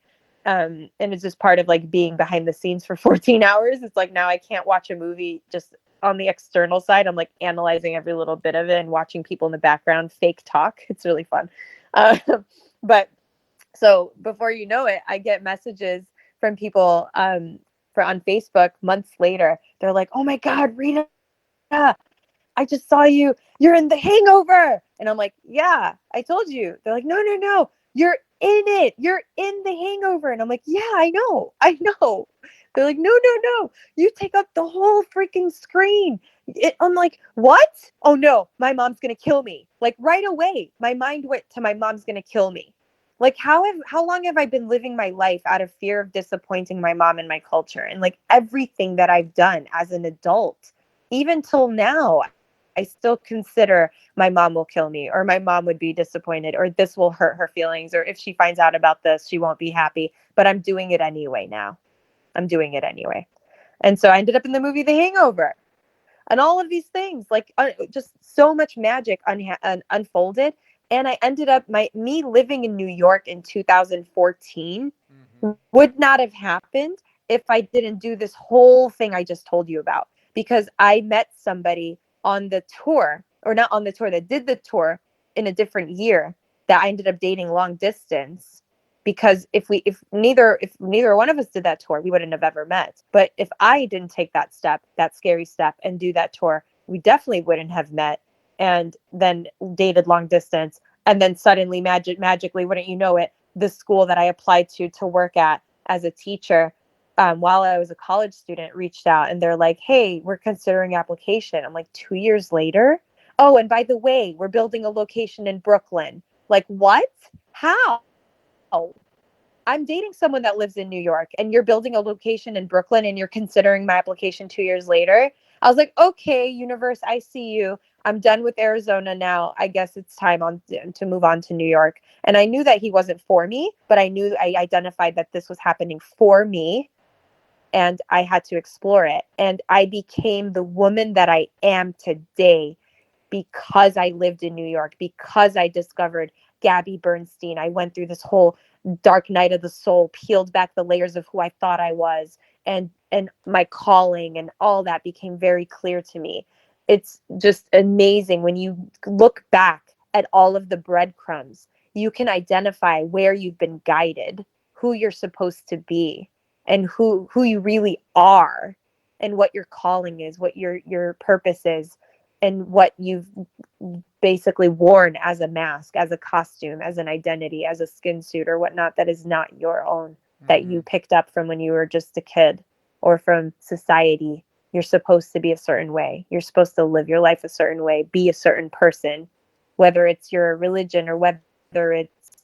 And it's just part of like being behind the scenes for 14 hours. It's like now I can't watch a movie just on the external side. I'm like analyzing every little bit of it and watching people in the background fake talk. It's really fun. But so before you know it, I get messages from people on Facebook months later. They're like, oh my God, Rita, I just saw you. You're in The Hangover. And I'm like, yeah, I told you. They're like, no, you're in it. You're in The Hangover. And I'm like, yeah, I know. They're like, no. You take up the whole freaking screen. I'm like, what? Oh no, my mom's going to kill me. Like right away, my mind went to my mom's going to kill me. Like how long have I been living my life out of fear of disappointing my mom and my culture? And like everything that I've done as an adult, even till now, I still consider my mom will kill me, or my mom would be disappointed, or this will hurt her feelings, or if she finds out about this, she won't be happy. But I'm doing it anyway now. And so I ended up in the movie The Hangover. And all of these things, like just so much magic unfolded. And I ended up, me living in New York in 2014 would not have happened if I didn't do this whole thing I just told you about. Because I met somebody on the tour or not on the tour, that did the tour in a different year, that I ended up dating long distance. Because if neither one of us did that tour, we wouldn't have ever met. But if I didn't take that step, that scary step, and do that tour, we definitely wouldn't have met, and then dated long distance. And then suddenly, magically, wouldn't you know it, the school that I applied to work at as a teacher, while I was a college student, reached out, and they're like, "Hey, we're considering application." I'm like, 2 years later? Oh, and by the way, we're building a location in Brooklyn. Like, what? How? I'm dating someone that lives in New York, and you're building a location in Brooklyn, and you're considering my application 2 years later. I was like, okay, universe, I see you. I'm done with Arizona now. I guess it's time to move on to New York. And I knew that he wasn't for me, but I identified that this was happening for me, and I had to explore it. And I became the woman that I am today because I lived in New York, because I discovered Gabby Bernstein. I went through this whole dark night of the soul, peeled back the layers of who I thought I was, and my calling and all that became very clear to me. It's just amazing when you look back at all of the breadcrumbs, you can identify where you've been guided, who you're supposed to be, and who you really are, and what your calling is, what your purpose is, and what you've basically worn as a mask, as a costume, as an identity, as a skin suit or whatnot, that is not your own, that you picked up from when you were just a kid or from society. You're supposed to be a certain way. You're supposed to live your life a certain way, be a certain person, whether it's your religion or whether it's,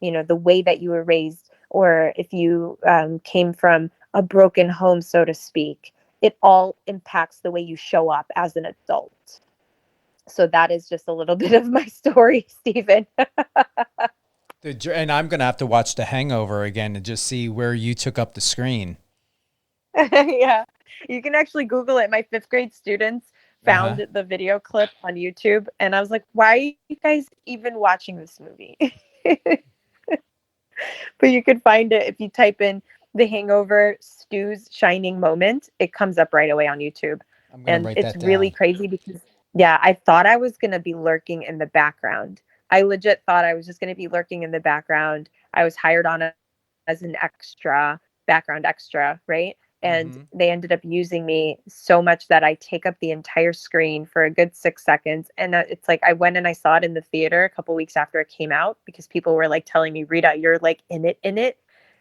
the way that you were raised, or if you came from a broken home, so to speak. It all impacts the way you show up as an adult. So that is just a little bit of my story, Stephen. And I'm going to have to watch The Hangover again to just see where you took up the screen. Yeah. You can actually Google it. My 5th grade students found the video clip on YouTube. And I was like, why are you guys even watching this movie? But you can find it if you type in The Hangover Stu's Shining Moment. It comes up right away on YouTube. And it's really crazy because, yeah, I thought I was going to be lurking in the background. I legit thought I was just going to be lurking in the background. I was hired on as an background extra, right? And they ended up using me so much that I take up the entire screen for a good 6 seconds. And it's like, I went and I saw it in the theater a couple weeks after it came out because people were like telling me, Rita, you're like in it.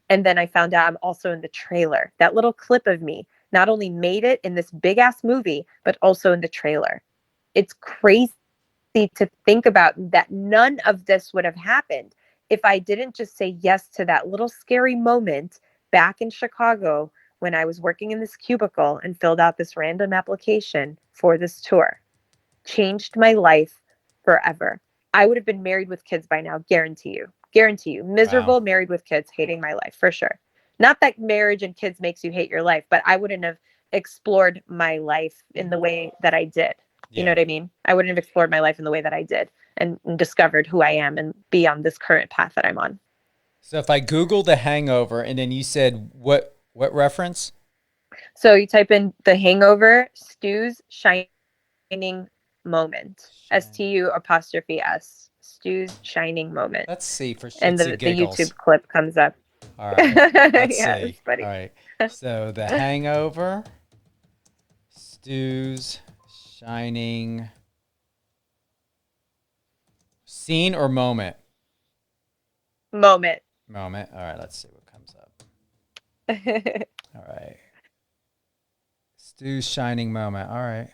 And then I found out I'm also in the trailer. That little clip of me not only made it in this big ass movie, but also in the trailer. It's crazy to think about that none of this would have happened if I didn't just say yes to that little scary moment back in Chicago when I was working in this cubicle and filled out this random application for this tour. Changed my life forever. I would have been married with kids by now, guarantee you. Miserable, wow. Married with kids, hating my life for sure. Not that marriage and kids makes you hate your life, but I wouldn't have explored my life in the way that I did. You know what I mean? I wouldn't have explored my life in the way that I did and discovered who I am and be on this current path that I'm on. So if I Google The Hangover and then you said what reference? So you type in The Hangover Stu's Shining Moment. STU''S. Stu's Shining Moment. Let's see for shits and the YouTube clip comes up. All right. Let's yeah, see. It's funny. All right. So The Hangover, Stu's Shining scene or moment? Moment. All right. Let's see what comes up. All right. Stu's Shining Moment. All right.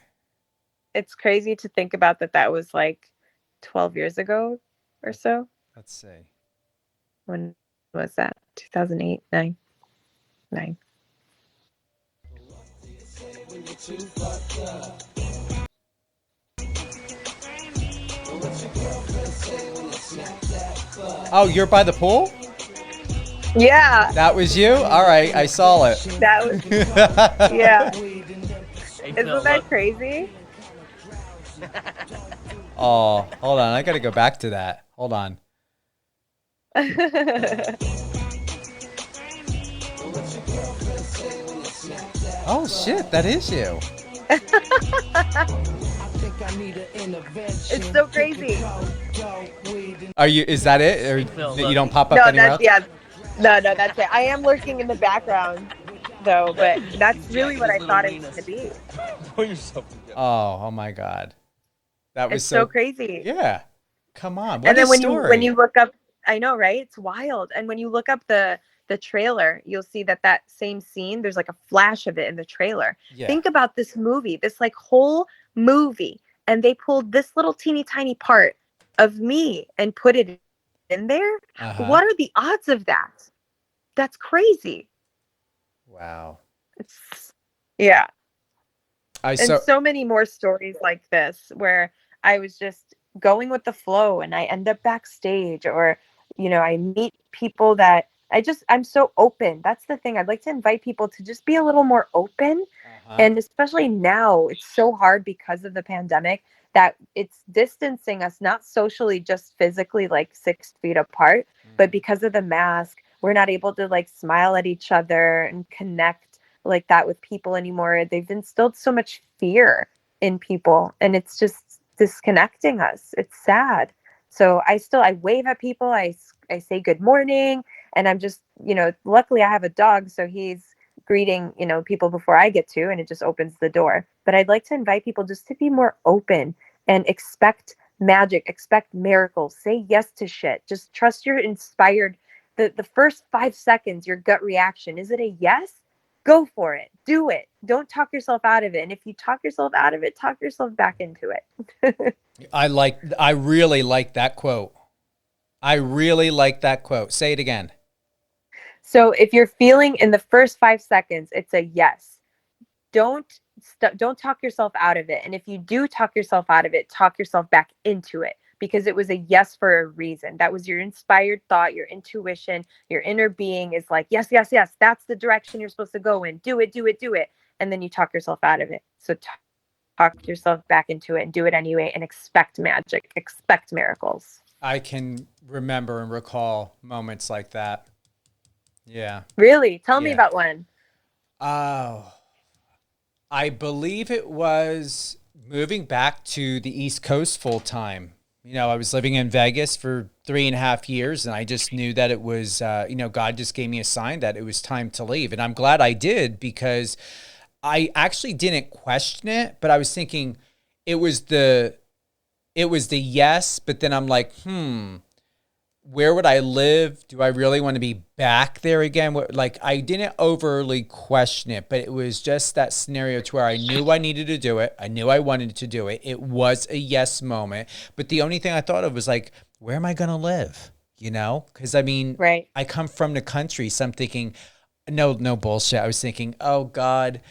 It's crazy to think about that was like 12 years ago or so. Let's see. When was that? 2008, 9. Oh, you're by the pool? Yeah. That was you? All right, I saw it. That was, yeah. Isn't that crazy? Oh, hold on. I got to go back to that. Hold on. Oh, shit. That is you. It's so crazy. Is that it? Or that you don't pop up No, anywhere that's, else? yeah. No, that's it. I am lurking in the background though, but that's really what I thought it was going to be. Oh my God. That was It's so so, crazy. yeah. Come on. What And a then when story. you look up, I know, right? It's wild. And when you look up the trailer, you'll see that same scene, there's like a flash of it in the trailer. Yeah. Think about this movie, this like whole movie, and they pulled this little teeny tiny part of me and put it in there. What are the odds of that? That's crazy. Wow. Yeah. And so many more stories like this where I was just going with the flow and I end up backstage, or, I meet people that I'm so open. That's the thing. I'd like to invite people to just be a little more open. And especially now, it's so hard because of the pandemic that it's distancing us, not socially, just physically, like 6 feet apart, but because of the mask, we're not able to like smile at each other and connect like that with people anymore. They've instilled so much fear in people, and it's just disconnecting us. It's sad. So I wave at people. I say good morning, and I'm just, luckily I have a dog, so he's greeting, people before I get to, and it just opens the door. But I'd like to invite people just to be more open and expect magic, expect miracles, say yes to shit. Just trust your inspired, the first 5 seconds, your gut reaction. Is it a yes? Go for it. Do it. Don't talk yourself out of it. And if you talk yourself out of it, talk yourself back into it. I really like that quote. I really like that quote. Say it again. So if you're feeling in the first 5 seconds, it's a yes. Don't talk yourself out of it. And if you do talk yourself out of it, talk yourself back into it, because it was a yes for a reason. That was your inspired thought, your intuition, your inner being is like, yes, yes, yes, that's the direction you're supposed to go in. Do it, do it, do it. And then you talk yourself out of it. So talk yourself back into it and do it anyway, and expect magic, expect miracles. I can remember and recall moments like that. Yeah. Really? Tell me about one. Oh, I believe it was moving back to the East Coast full time. I was living in Vegas for 3.5 years, and I just knew that it was, God just gave me a sign that it was time to leave. And I'm glad I did, because I actually didn't question it, but I was thinking it was the yes, but then I'm like, where would I live? Do I really want to be back there again? Like, I didn't overly question it, but it was just that scenario to where I knew I needed to do it. I knew I wanted to do it. It was a yes moment. But the only thing I thought of was like, where am I going to live? Because right. I come from the country. So I'm thinking, no bullshit. I was thinking, oh God.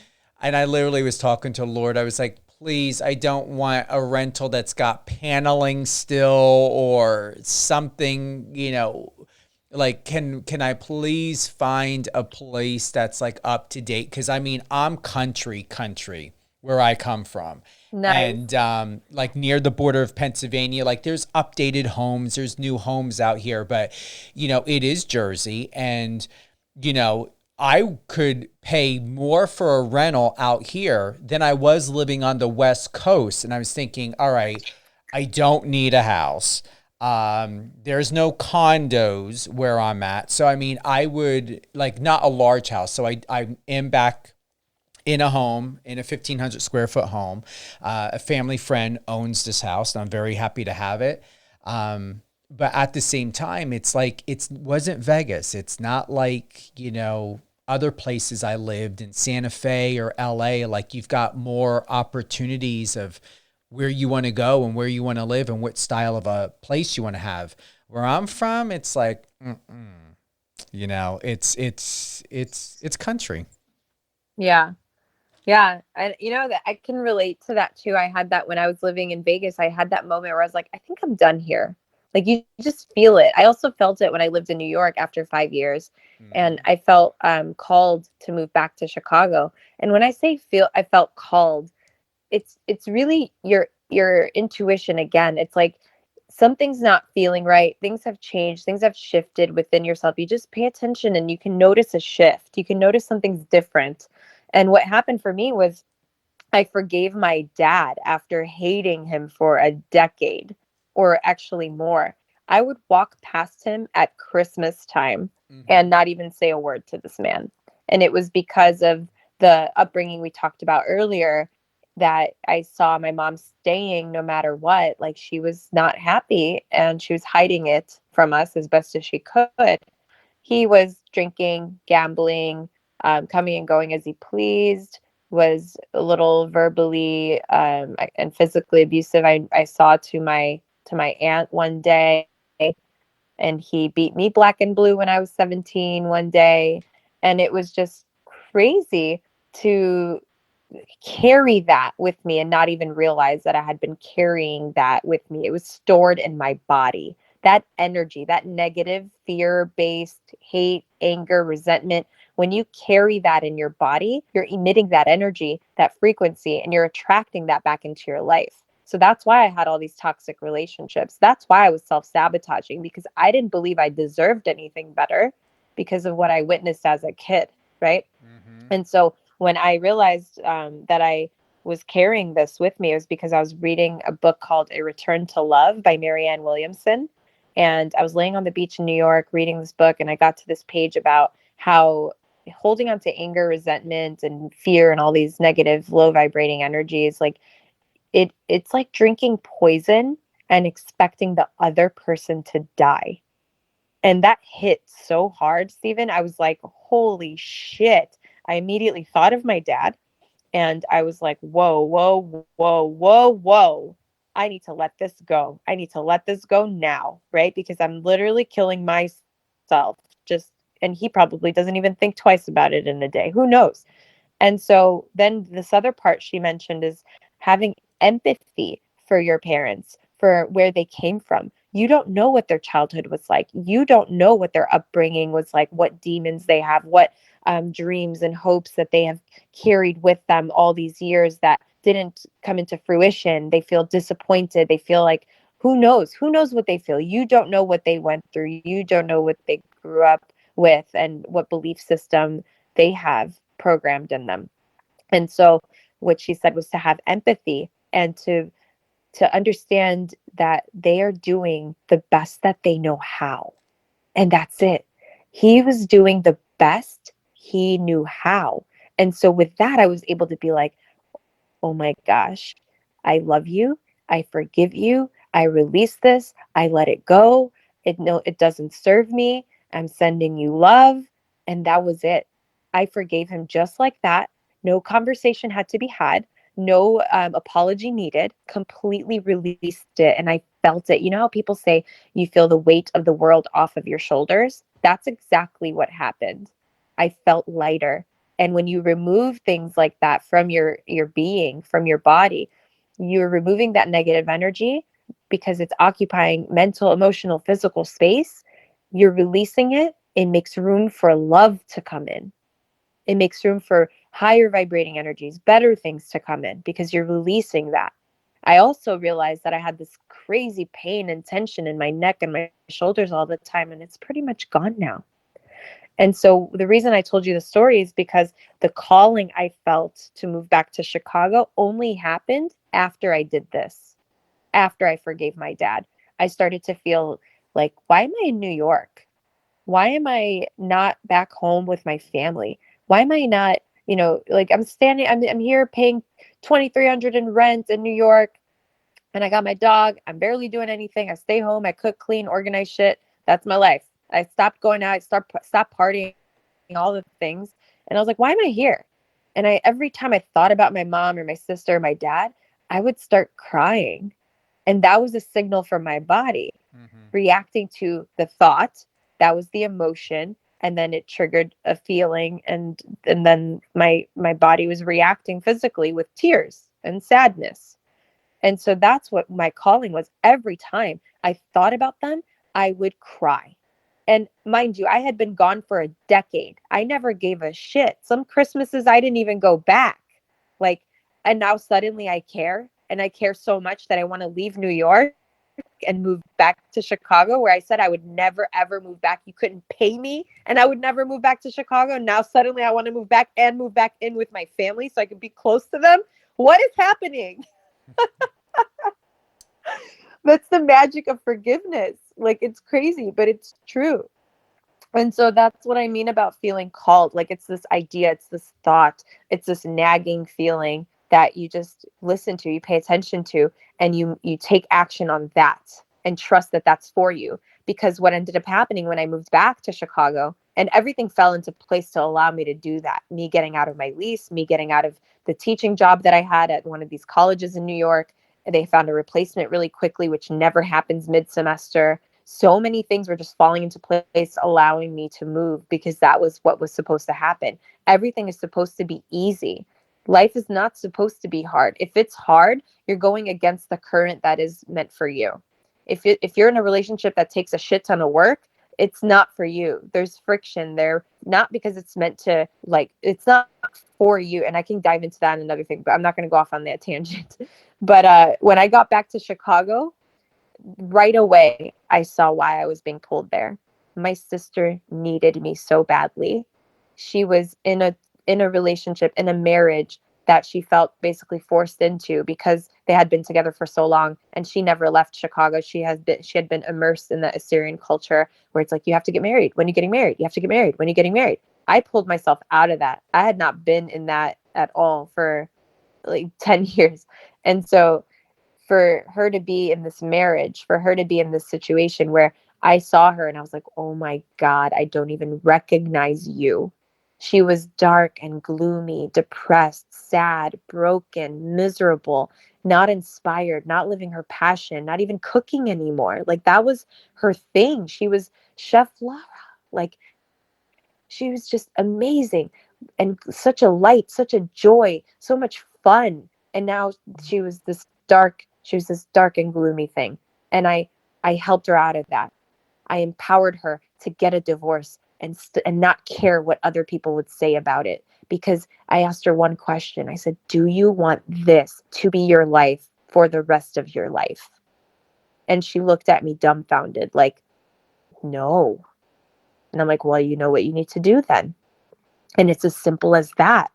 And I literally was talking to the Lord. I was like, please, I don't want a rental that's got paneling still or something, like, can I please find a place that's like up to date? Because I'm country where I come from. Nice. And like near the border of Pennsylvania, like there's updated homes, there's new homes out here, but it is Jersey, and I could pay more for a rental out here than I was living on the West Coast. And I was thinking, all right, I don't need a house. There's no condos where I'm at. So, I would like not a large house. So I am back in a home, in a 1,500 square foot home. A family friend owns this house, and I'm very happy to have it. But at the same time, it's like, it wasn't Vegas. It's not like, other places I lived in Santa Fe or LA. Like, you've got more opportunities of where you want to go and where you want to live and what style of a place you want to have. Where I'm from, it's like, it's country. Yeah. Yeah. And that I can relate to that too. I had that when I was living in Vegas. I had that moment where I was like, I think I'm done here. Like, you just feel it. I also felt it when I lived in New York after 5 years, and I felt called to move back to Chicago. And when I say I felt called, it's really your intuition again. It's like something's not feeling right. Things have changed. Things have shifted within yourself. You just pay attention and you can notice a shift. You can notice something's different. And what happened for me was I forgave my dad after hating him for a decade, or actually more. I would walk past him at Christmas time and not even say a word to this man. And it was because of the upbringing we talked about earlier, that I saw my mom staying no matter what. Like, she was not happy and she was hiding it from us as best as she could. He was drinking, gambling, coming and going as he pleased, was a little verbally and physically abusive. I saw to my aunt one day, and he beat me black and blue when I was 17 one day. And it was just crazy to carry that with me and not even realize that I had been carrying that with me. It was stored in my body. That energy, that negative, fear-based hate, anger, resentment, when you carry that in your body, you're emitting that energy, that frequency, and you're attracting that back into your life. So that's why I had all these toxic relationships. That's why I was self-sabotaging, because I didn't believe I deserved anything better because of what I witnessed as a kid, right? And so when I realized that I was carrying this with me, it was because I was reading a book called A Return to Love by Marianne Williamson. And I was laying on the beach in New York reading this book, and I got to this page about how holding on to anger, resentment, and fear and all these negative, low vibrating energies, like it's like drinking poison and expecting the other person to die. And that hit so hard, Stephen. I was like, holy shit. I immediately thought of my dad, and I was like, whoa, whoa, whoa, whoa, whoa. I need to let this go. I need to let this go now, right? Because I'm literally killing myself. And he probably doesn't even think twice about it in a day. Who knows? And so then this other part she mentioned is having empathy for your parents, for where they came from. You don't know what their childhood was like. You don't know what their upbringing was like, what demons they have, what dreams and hopes that they have carried with them all these years that didn't come into fruition. They feel disappointed. They feel like, who knows? Who knows what they feel? You don't know what they went through. You don't know what they grew up with and what belief system they have programmed in them. And so what she said was to have empathy and to understand that they are doing the best that they know how. And that's it. He was doing the best he knew how. And so with that, I was able to be like, oh my gosh, I love you. I forgive you. I release this. I let it go. It doesn't serve me. I'm sending you love. And that was it. I forgave him just like that. No conversation had to be had. No apology needed. Completely released it. And I felt it. You know how people say you feel the weight of the world off of your shoulders? That's exactly what happened. I felt lighter. And when you remove things like that from your being, from your body, you're removing that negative energy because it's occupying mental, emotional, physical space. You're releasing it. It makes room for love to come in. It makes room for higher vibrating energies, better things to come in because you're releasing that. I also realized that I had this crazy pain and tension in my neck and my shoulders all the time, and it's pretty much gone now. And so the reason I told you the story is because the calling I felt to move back to Chicago only happened after I did this, after I forgave my dad. I started to feel like, why am I in New York? Why am I not back home with my family? Why am I not, like I'm here paying $2,300 in rent in New York, and I got my dog. I'm barely doing anything. I stay home. I cook, clean, organize shit. That's my life. I stopped going out. I stopped partying, all the things. And I was like, why am I here? And every time I thought about my mom or my sister or my dad, I would start crying. And that was a signal from my body reacting to the thought. That was the emotion. And then it triggered a feeling. And then my body was reacting physically with tears and sadness. And so that's what my calling was. Every time I thought about them, I would cry. And mind you, I had been gone for a decade. I never gave a shit. Some Christmases, I didn't even go back. And now suddenly I care. And I care so much that I want to leave New York and move back to Chicago, where I said I would never, ever move back. You couldn't pay me and I would never move back to Chicago. Now suddenly I want to move back and move back in with my family so I could be close to them. What is happening? That's the magic of forgiveness. Like, it's crazy, but it's true. And so that's what I mean about feeling called. Like, it's this idea, it's this thought, it's this nagging feeling that you just listen to, you pay attention to, and you take action on that and trust that that's for you. Because what ended up happening when I moved back to Chicago, and everything fell into place to allow me to do that. Me getting out of my lease, me getting out of the teaching job that I had at one of these colleges in New York. They found a replacement really quickly, which never happens mid-semester. So many things were just falling into place, allowing me to move, because that was what was supposed to happen. Everything is supposed to be easy. Life is not supposed to be hard. If it's hard, you're going against the current that is meant for you. If you're in a relationship that takes a shit ton of work, it's not for you. There's friction there, not because it's meant to, like, it's not for you. And I can dive into that in another thing, but I'm not going to go off on that tangent. But when I got back to Chicago, right away, I saw why I was being pulled there. My sister needed me so badly. She was in a relationship, in a marriage that she felt basically forced into because they had been together for so long, and she never left Chicago. She had been immersed in the Assyrian culture where it's like, you have to get married. When you're getting married, you have to get married. When you're getting married. I pulled myself out of that. I had not been in that at all for like 10 years. And so for her to be in this marriage, for her to be in this situation where I saw her and I was like, oh my God, I don't even recognize you. She was dark and gloomy, depressed, sad, broken, miserable, not inspired, not living her passion, not even cooking anymore. Like, that was her thing. She was Chef Lara. Like, she was just amazing and such a light, such a joy, so much fun. And now she was this dark and gloomy thing. And I helped her out of that. I empowered her to get a divorce and not care what other people would say about it. Because I asked her one question. I said, do you want this to be your life for the rest of your life? And she looked at me dumbfounded, like, no. And I'm like, well, you know what you need to do then. And it's as simple as that.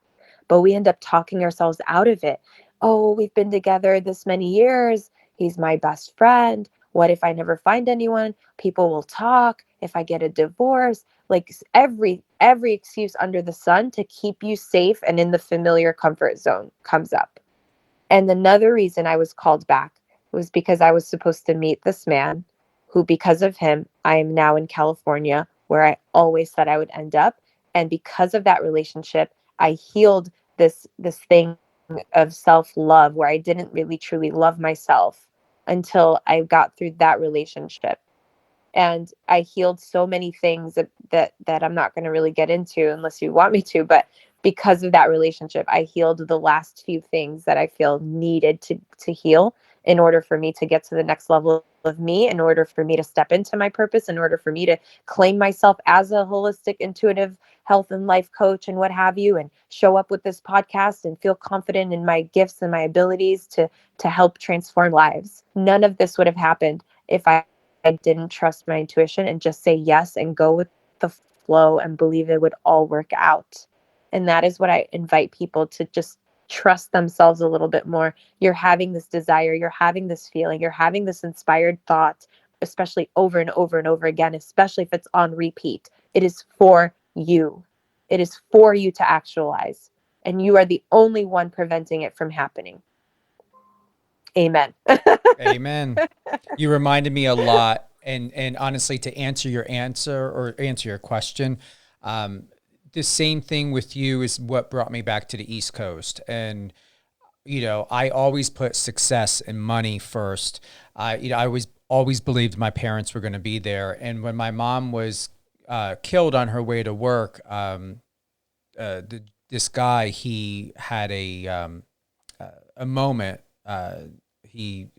But we end up talking ourselves out of it. Oh, we've been together this many years. He's my best friend. What if I never find anyone? People will talk. If I get a divorce, like every excuse under the sun to keep you safe and in the familiar comfort zone comes up. And another reason I was called back was because I was supposed to meet this man who, because of him, I am now in California, where I always thought I would end up. And because of that relationship, I healed this thing of self-love where I didn't really truly love myself until I got through that relationship. And I healed so many things that I'm not going to really get into unless you want me to, but because of that relationship, I healed the last few things that I feel needed to heal in order for me to get to the next level of me, in order for me to step into my purpose, in order for me to claim myself as a holistic, intuitive health and life coach and what have you, and show up with this podcast and feel confident in my gifts and my abilities to help transform lives. None of this would have happened if I didn't trust my intuition and just say yes and go with the flow and believe it would all work out. And that is what I invite people to just trust themselves a little bit more. You're having this desire, you're having this feeling, you're having this inspired thought, especially over and over and over again, especially if it's on repeat. It is for you. It is for you to actualize. And you are the only one preventing it from happening. Amen. Amen. You reminded me a lot. And honestly, to answer your question, the same thing with you is what brought me back to the East Coast. And, I always put success and money first. I always believed my parents were going to be there. And when my mom was killed on her way to work, this guy, he had a moment. He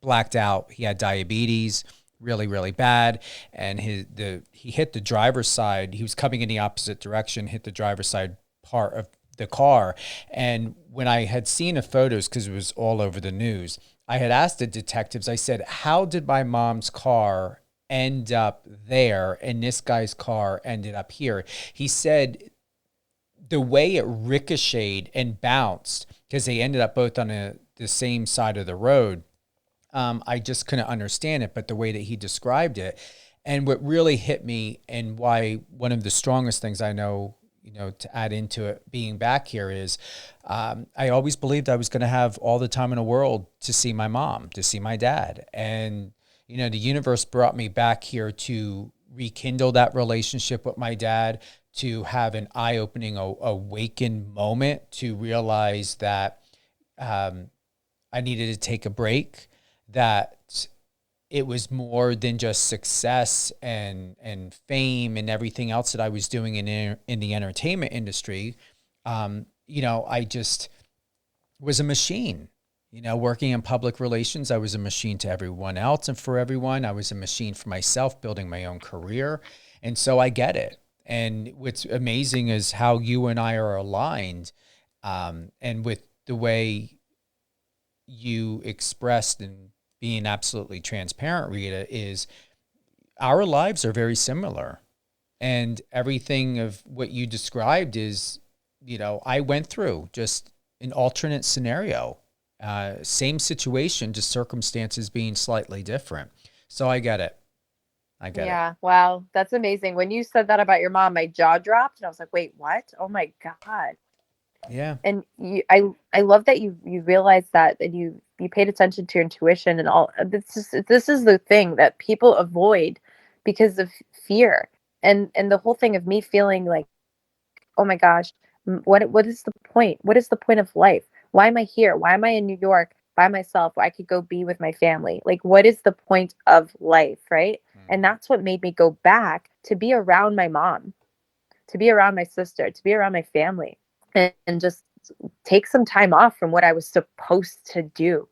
blacked out. He had diabetes, really, really bad. And he hit the driver's side. He was coming in the opposite direction, hit the driver's side part of the car. And when I had seen the photos, because it was all over the news, I had asked the detectives, I said, how did my mom's car end up there and this guy's car ended up here? He said the way it ricocheted and bounced, because they ended up both on the same side of the road, I just couldn't understand it. But the way that he described it, and what really hit me, and why one of the strongest things I know, to add into it being back here is, I always believed I was going to have all the time in the world to see my mom, to see my dad. And, the universe brought me back here to rekindle that relationship with my dad, to have an eye-opening, awakened moment, to realize that I needed to take a break, that it was more than just success and fame and everything else that I was doing in the entertainment industry. I just was a machine. Working in public relations, I was a machine to everyone else and for everyone. I was a machine for myself, building my own career. And so I get it. And what's amazing is how you and I are aligned, and with the way you expressed and being absolutely transparent, Rita, is our lives are very similar. And everything of what you described is, I went through just an alternate scenario, same situation, just circumstances being slightly different. So I get it. Yeah. Wow. That's amazing. When you said that about your mom, my jaw dropped and I was like, wait, what? Oh my God. Yeah. And I love that you realized that, and you paid attention to your intuition and all. This is the thing that people avoid because of fear. And the whole thing of me feeling like, oh my gosh, what is the point? What is the point of life? Why am I here? Why am I in New York by myself? I could go be with my family. Like, what is the point of life, right? And that's what made me go back to be around my mom, to be around my sister, to be around my family, and just take some time off from what I was supposed to do.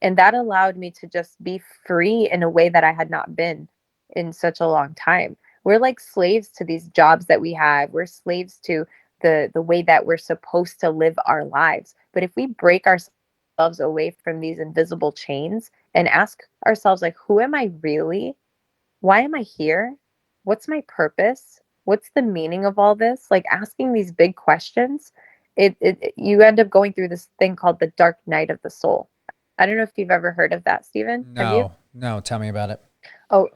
And that allowed me to just be free in a way that I had not been in such a long time. We're like slaves to these jobs that we have. We're slaves to the way that we're supposed to live our lives. But if we break ourselves away from these invisible chains and ask ourselves, like, who am I really? Why am I here? What's my purpose? What's the meaning of all this? Like, asking these big questions, you end up going through this thing called the dark night of the soul. I don't know if you've ever heard of that, Stephen. Have you? No. Tell me about it. Oh,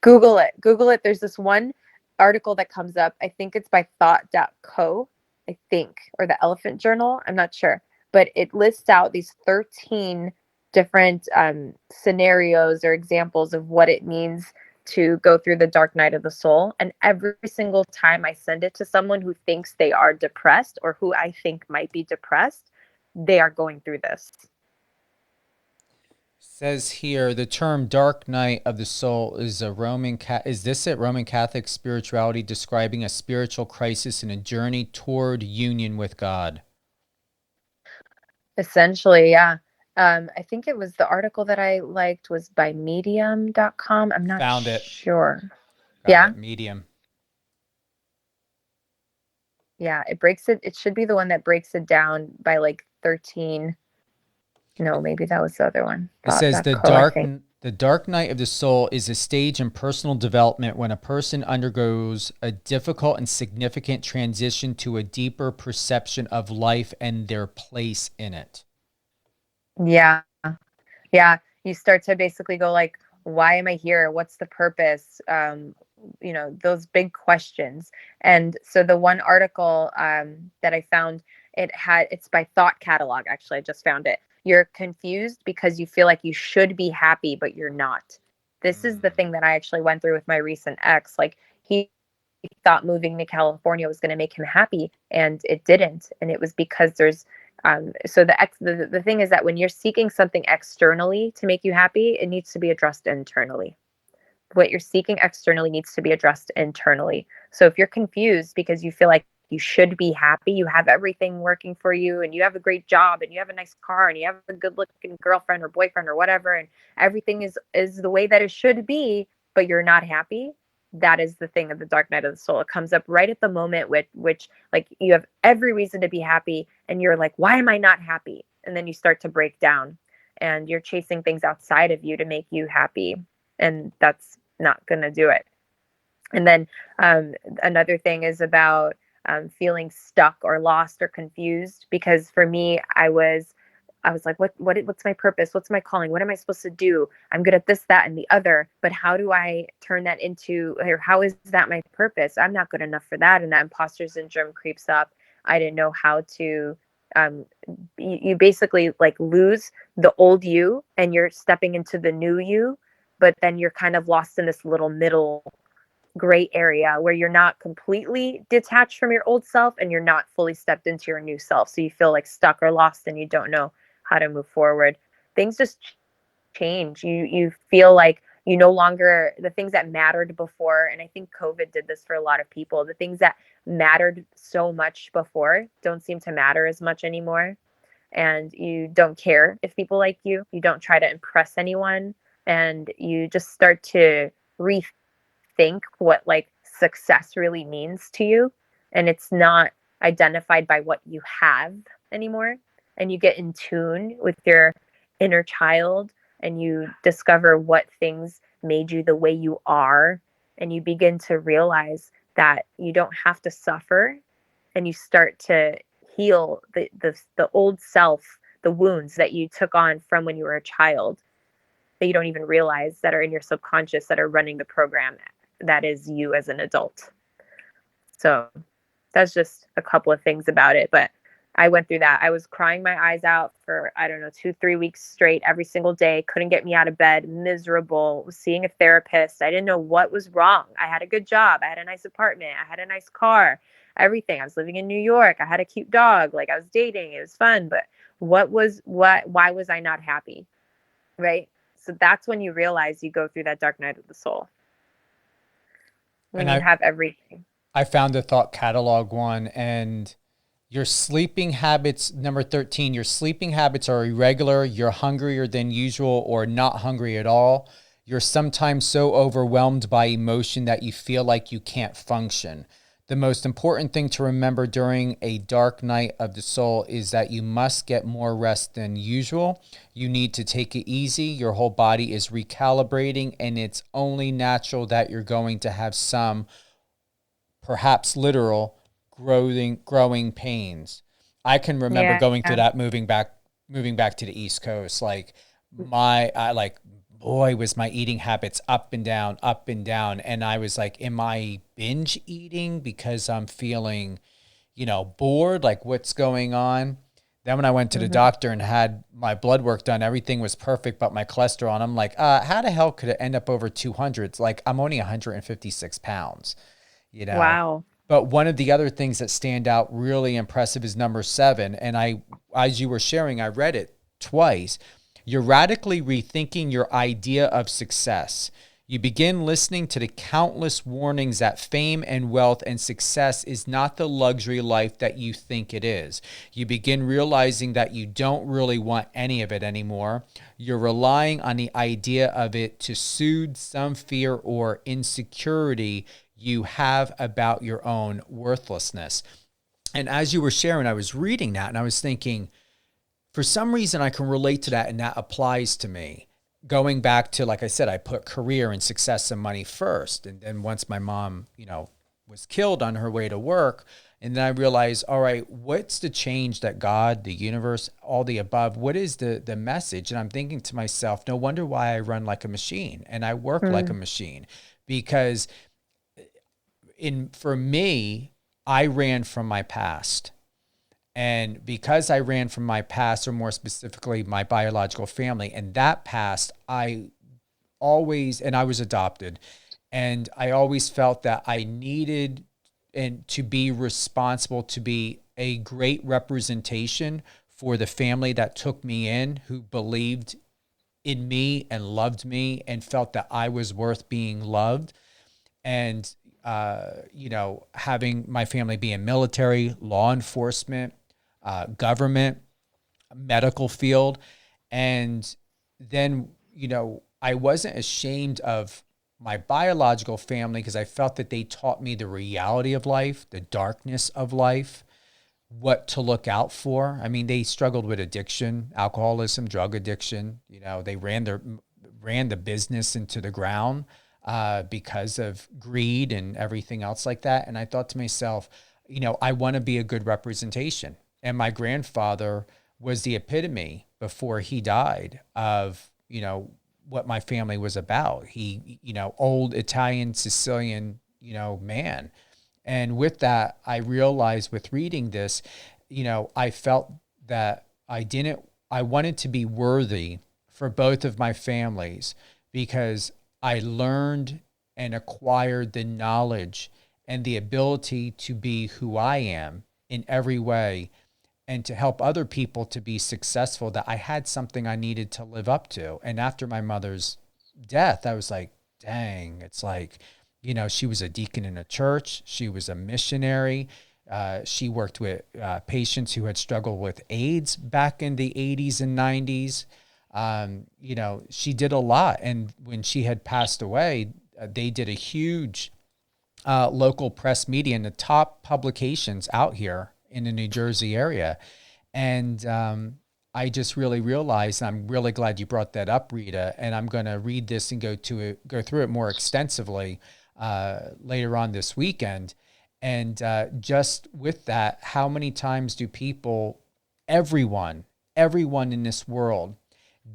Google it. There's this one article that comes up. I think it's by thought.co, I think, or the Elephant Journal. I'm not sure. But it lists out these 13 different scenarios or examples of what it means to go through the dark night of the soul. And every single time I send it to someone who thinks they are depressed or who I think might be depressed, they are going through this. Says here, the term dark night of the soul is Roman Catholic spirituality describing a spiritual crisis and a journey toward union with God? Essentially, yeah. I think it was the article that I liked was by medium.com. I'm not sure. Got it. Medium. Yeah, it should be the one that breaks it down by like 13. No, maybe that was the other one. It says the dark night of the soul is a stage in personal development when a person undergoes a difficult and significant transition to a deeper perception of life and their place in it. Yeah. Yeah. You start to basically go like, why am I here? What's the purpose? Those big questions. And so the one article that I found, it's by Thought Catalog. Actually, I just found it. You're confused because you feel like you should be happy, but you're not. This is the thing that I actually went through with my recent ex. Like, he thought moving to California was going to make him happy, and it didn't. And it was because there's so the thing is that when you're seeking something externally to make you happy, it needs to be addressed internally. What you're seeking externally needs to be addressed internally. So if you're confused because you feel like you should be happy, you have everything working for you, and you have a great job, and you have a nice car, and you have a good looking girlfriend or boyfriend or whatever, and everything is the way that it should be, but you're not happy, that is the thing of the dark night of the soul. It comes up right at the moment which like you have every reason to be happy, and you're like, why am I not happy? And then you start to break down, and you're chasing things outside of you to make you happy, and that's not going to do it. And then another thing is about feeling stuck or lost or confused. Because for me, I was like, what's my purpose? What's my calling? What am I supposed to do? I'm good at this, that, and the other. But how do I turn that into, or how is that my purpose? I'm not good enough for that. And that imposter syndrome creeps up. I didn't know how to, you basically like lose the old you and you're stepping into the new you, but then you're kind of lost in this little middle gray area where you're not completely detached from your old self and you're not fully stepped into your new self. So you feel like stuck or lost and you don't know how to move forward. Things just change. You feel like you no longer, the things that mattered before, and I think COVID did this for a lot of people, the things that mattered so much before don't seem to matter as much anymore. And you don't care if people like you. You don't try to impress anyone. And you just start to rethink what like success really means to you. And it's not identified by what you have anymore. And you get in tune with your inner child and you discover what things made you the way you are. And you begin to realize that you don't have to suffer, and you start to heal the old self, the wounds that you took on from when you were a child that you don't even realize that are in your subconscious that are running the program that is you as an adult. So that's just a couple of things about it. But I went through that. I was crying my eyes out for, 2-3 weeks straight, every single day. Couldn't get me out of bed, miserable, was seeing a therapist. I didn't know what was wrong. I had a good job. I had a nice apartment. I had a nice car, everything. I was living in New York. I had a cute dog. Like I was dating. It was fun. But why was I not happy? Right? So that's when you realize you go through that dark night of the soul. When you have everything. I found the thought catalog one, and your sleeping habits, number 13, your sleeping habits are irregular, you're hungrier than usual or not hungry at all. You're sometimes so overwhelmed by emotion that you feel like you can't function. The most important thing to remember during a dark night of the soul is that you must get more rest than usual. You need to take it easy. Your whole body is recalibrating, and it's only natural that you're going to have some, perhaps literal, growing pains. I can remember going through that, moving back to the East Coast. Like boy, was my eating habits up and down. And I was like, am I binge eating because I'm feeling, bored? Like what's going on? Then when I went to the doctor and had my blood work done, everything was perfect, but my cholesterol, and I'm like, how the hell could it end up over 200? It's like, I'm only 156 pounds, Wow. But one of the other things that stand out really impressive is number 7. And as you were sharing, I read it twice. You're radically rethinking your idea of success. You begin listening to the countless warnings that fame and wealth and success is not the luxury life that you think it is. You begin realizing that you don't really want any of it anymore. You're relying on the idea of it to soothe some fear or insecurity you have about your own worthlessness. And as you were sharing, I was reading that and I was thinking, for some reason, I can relate to that, and that applies to me. Going back to, like I said, I put career and success and money first. And then once my mom, was killed on her way to work, and then I realized, all right, what's the change that God, the universe, all the above, what is the message? And I'm thinking to myself, no wonder why I run like a machine and I work like a machine. Because for me, I ran from my past. And because I ran from my past, or more specifically, my biological family, and that past, I was adopted, and I always felt that I needed to be responsible, to be a great representation for the family that took me in, who believed in me and loved me and felt that I was worth being loved. And, having my family be in military, law enforcement, government, medical field. And then, I wasn't ashamed of my biological family because I felt that they taught me the reality of life, the darkness of life, what to look out for. I mean, they struggled with addiction, alcoholism, drug addiction. They ran the business into the ground because of greed and everything else like that. And I thought to myself, I want to be a good representation. And my grandfather was the epitome before he died of, what my family was about. He, old Italian, Sicilian, man. And with that, I realized with reading this, I felt that I wanted to be worthy for both of my families because I learned and acquired the knowledge and the ability to be who I am in every way and to help other people to be successful, that I had something I needed to live up to. And after my mother's death, I was like, dang, it's like, she was a deacon in a church. She was a missionary. She worked with patients who had struggled with AIDS back in the 80s and 90s. She did a lot. And when she had passed away, they did a huge local press media in the top publications out here in the New Jersey area. And I just really realized, and I'm really glad you brought that up, Rita, and I'm going to read this and go through it more extensively later on this weekend. And just with that, how many times do people, everyone in this world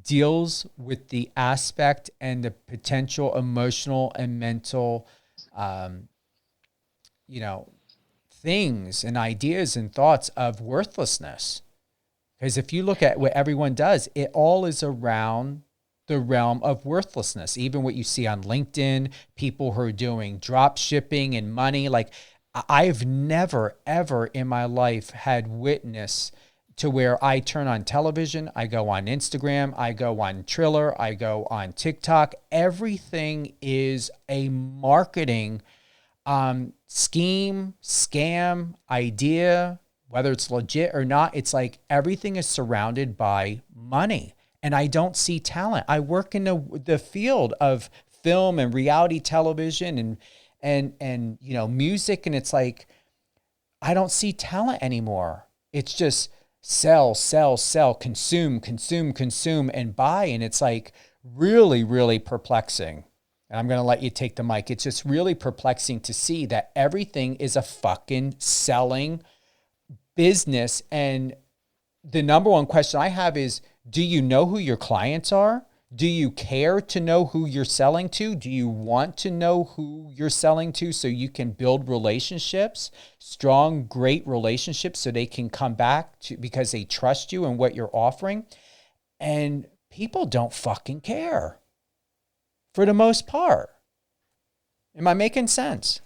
deals with the aspect and the potential emotional and mental, things and ideas and thoughts of worthlessness. Because if you look at what everyone does, it all is around the realm of worthlessness. Even what you see on LinkedIn, people who are doing drop shipping and money. Like, I've never, ever in my life had witness to where I turn on television, I go on Instagram, I go on Triller, I go on TikTok. Everything is a marketing scheme, scam, idea, whether it's legit or not. It's like everything is surrounded by money. And I don't see talent. I work in the field of film and reality television and music, and it's like I don't see talent anymore. It's just sell, consume, and buy. And it's like really, really perplexing. And I'm going to let you take the mic. It's just really perplexing to see that everything is a fucking selling business. And the number one question I have is, do you know who your clients are? Do you care to know who you're selling to? Do you want to know who you're selling to so you can build relationships, strong, great relationships, so they can come back to because they trust you and what you're offering? And people don't fucking care for the most part. Am I making sense?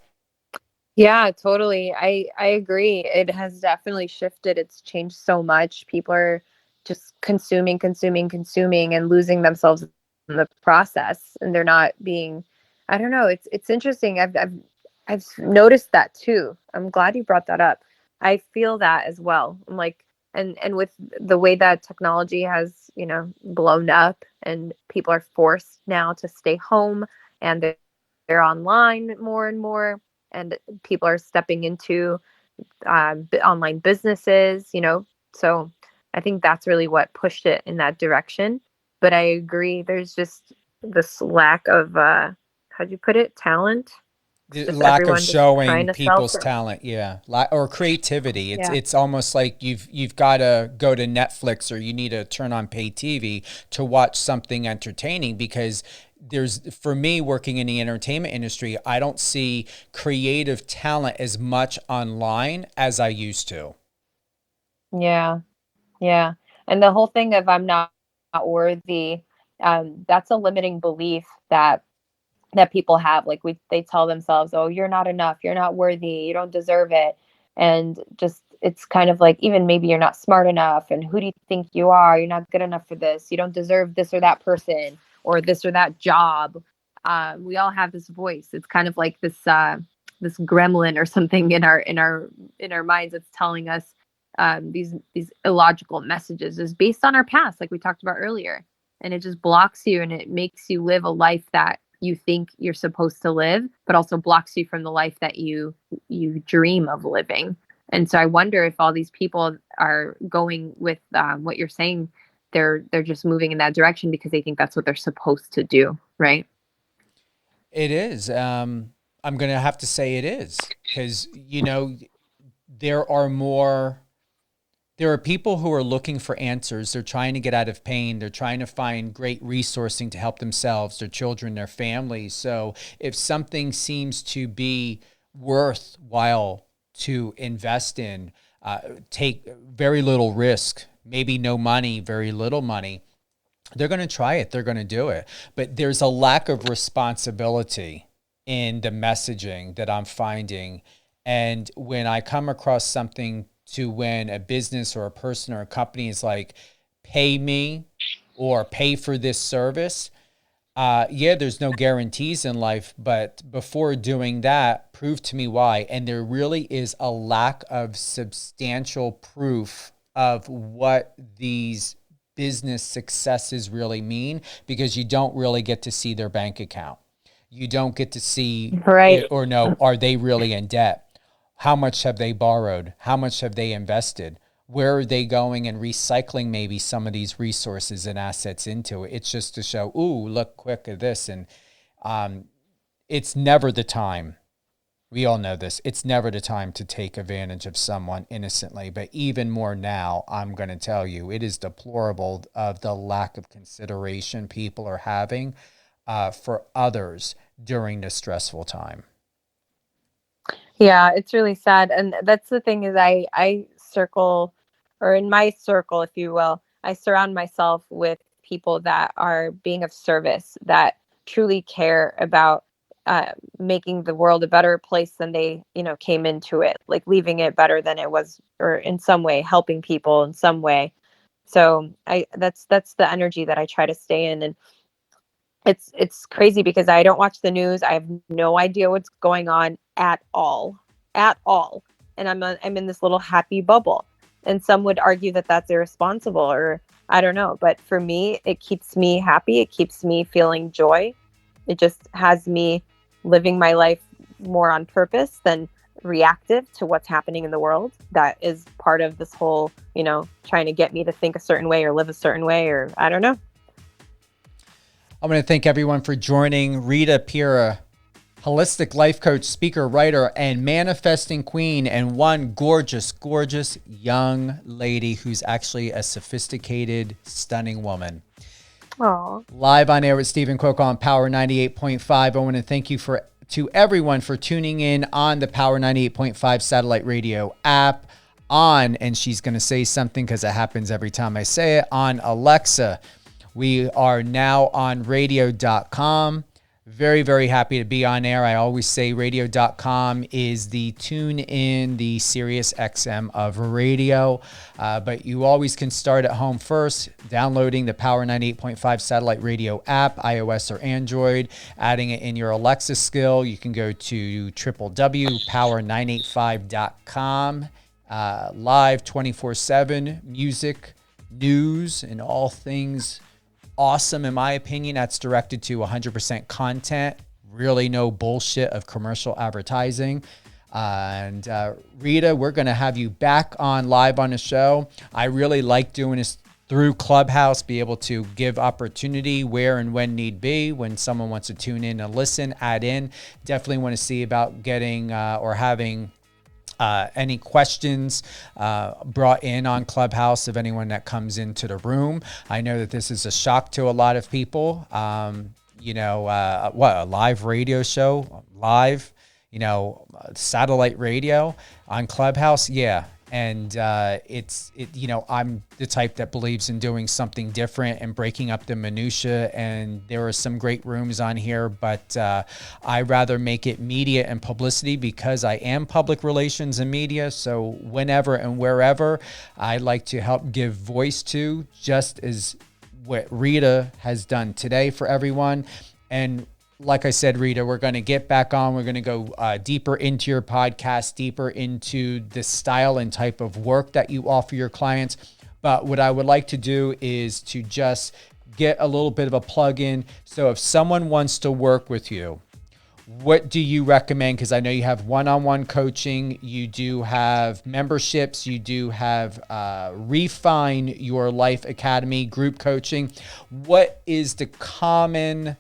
Yeah, totally. I agree. It has definitely shifted. It's changed so much. People are just consuming and losing themselves in the process. And they're not being, I don't know. It's interesting. I've noticed that too. I'm glad you brought that up. I feel that as well. I'm like, and with the way that technology has, blown up and people are forced now to stay home and they're online more and more, and people are stepping into online businesses, so I think that's really what pushed it in that direction. But I agree, there's just this lack of how'd you put it, talent, The just lack everyone of just showing trying to people's sell. talent, or creativity. Yeah. It's almost like you've got to go to Netflix or you need to turn on pay TV to watch something entertaining, because for me, working in the entertainment industry, I don't see creative talent as much online as I used to. Yeah. And the whole thing of I'm not worthy, that's a limiting belief that people have. Like they tell themselves, oh, you're not enough, you're not worthy, you don't deserve it. And just, it's kind of like, even maybe you're not smart enough, and who do you think you are? You're not good enough for this. You don't deserve this or that person or this or that job. We all have this voice. It's kind of like this gremlin or something in our minds that's telling us these illogical messages, is based on our past, like we talked about earlier. And it just blocks you, and it makes you live a life that you think you're supposed to live, but also blocks you from the life that you dream of living. And so I wonder if all these people are going with what you're saying. They're just moving in that direction because they think that's what they're supposed to do, right? It is. I'm going to have to say it is, because, there are people who are looking for answers. They're trying to get out of pain. They're trying to find great resourcing to help themselves, their children, their families. So if something seems to be worthwhile to invest in, take very little risk, maybe no money, very little money, they're going to try it. They're going to do it. But there's a lack of responsibility in the messaging that I'm finding. And when I come across something to when a business or a person or a company is like, pay me or pay for this service, there's no guarantees in life, but before doing that, prove to me why. And there really is a lack of substantial proof of what these business successes really mean, because you don't really get to see their bank account. You don't get to see or know, are they really in debt? How much have they borrowed? How much have they invested? Where are they going and recycling maybe some of these resources and assets into it? It's just to show, ooh, look quick at this. And it's never the time. We all know this. It's never the time to take advantage of someone innocently. But even more now, I'm going to tell you, it is deplorable of the lack of consideration people are having for others during this stressful time. Yeah, it's really sad. And that's the thing is I circle, or in my circle, if you will, I surround myself with people that are being of service, that truly care about making the world a better place than they, came into it, like leaving it better than it was, or in some way helping people in some way. So that's the energy that I try to stay in. And it's crazy because I don't watch the news. I have no idea what's going on at all. And I'm in this little happy bubble. And some would argue that that's irresponsible, or I don't know. But for me, it keeps me happy. It keeps me feeling joy. It just has me living my life more on purpose than reactive to what's happening in the world. That is part of this whole, trying to get me to think a certain way or live a certain way, or I don't know. I want to thank everyone for joining. Rita Pira, holistic life coach, speaker, writer, and manifesting queen, and one gorgeous, gorgeous young lady who's actually a sophisticated, stunning woman. Aww. Live on air with Stephen Cook on Power 98.5. I want to thank you to everyone for tuning in on the Power 98.5 satellite radio app, and she's going to say something because it happens every time I say it, on Alexa. We are now on radio.com. Very, very happy to be on air. I always say radio.com is the tune in, the Sirius XM of radio. But you always can start at home first, downloading the Power 98.5 satellite radio app, iOS or Android, adding it in your Alexa skill. You can go to www.power985.com. Live 24/7 music, news, and all things awesome, in my opinion. That's directed to 100% content, really no bullshit of commercial advertising. And Rita, we're going to have you back on live on the show. I really like doing this through Clubhouse, be able to give opportunity where and when need be. When someone wants to tune in and listen, add in. Definitely want to see about getting or having any questions brought in on Clubhouse of anyone that comes into the room. I know that this is a shock to a lot of people. A live radio show, satellite radio on Clubhouse. Yeah. And I'm the type that believes in doing something different and breaking up the minutia. And there are some great rooms on here, but I rather make it media and publicity because I am public relations and media. So whenever and wherever, I like to help give voice to, just as what Rita has done today for everyone. And like I said, Rita, we're going to get back on. We're going to go deeper into your podcast, deeper into the style and type of work that you offer your clients. But what I would like to do is to just get a little bit of a plug in. So if someone wants to work with you, what do you recommend? Because I know you have one-on-one coaching, you do have memberships, you do have Refine Your Life Academy group coaching. What is the common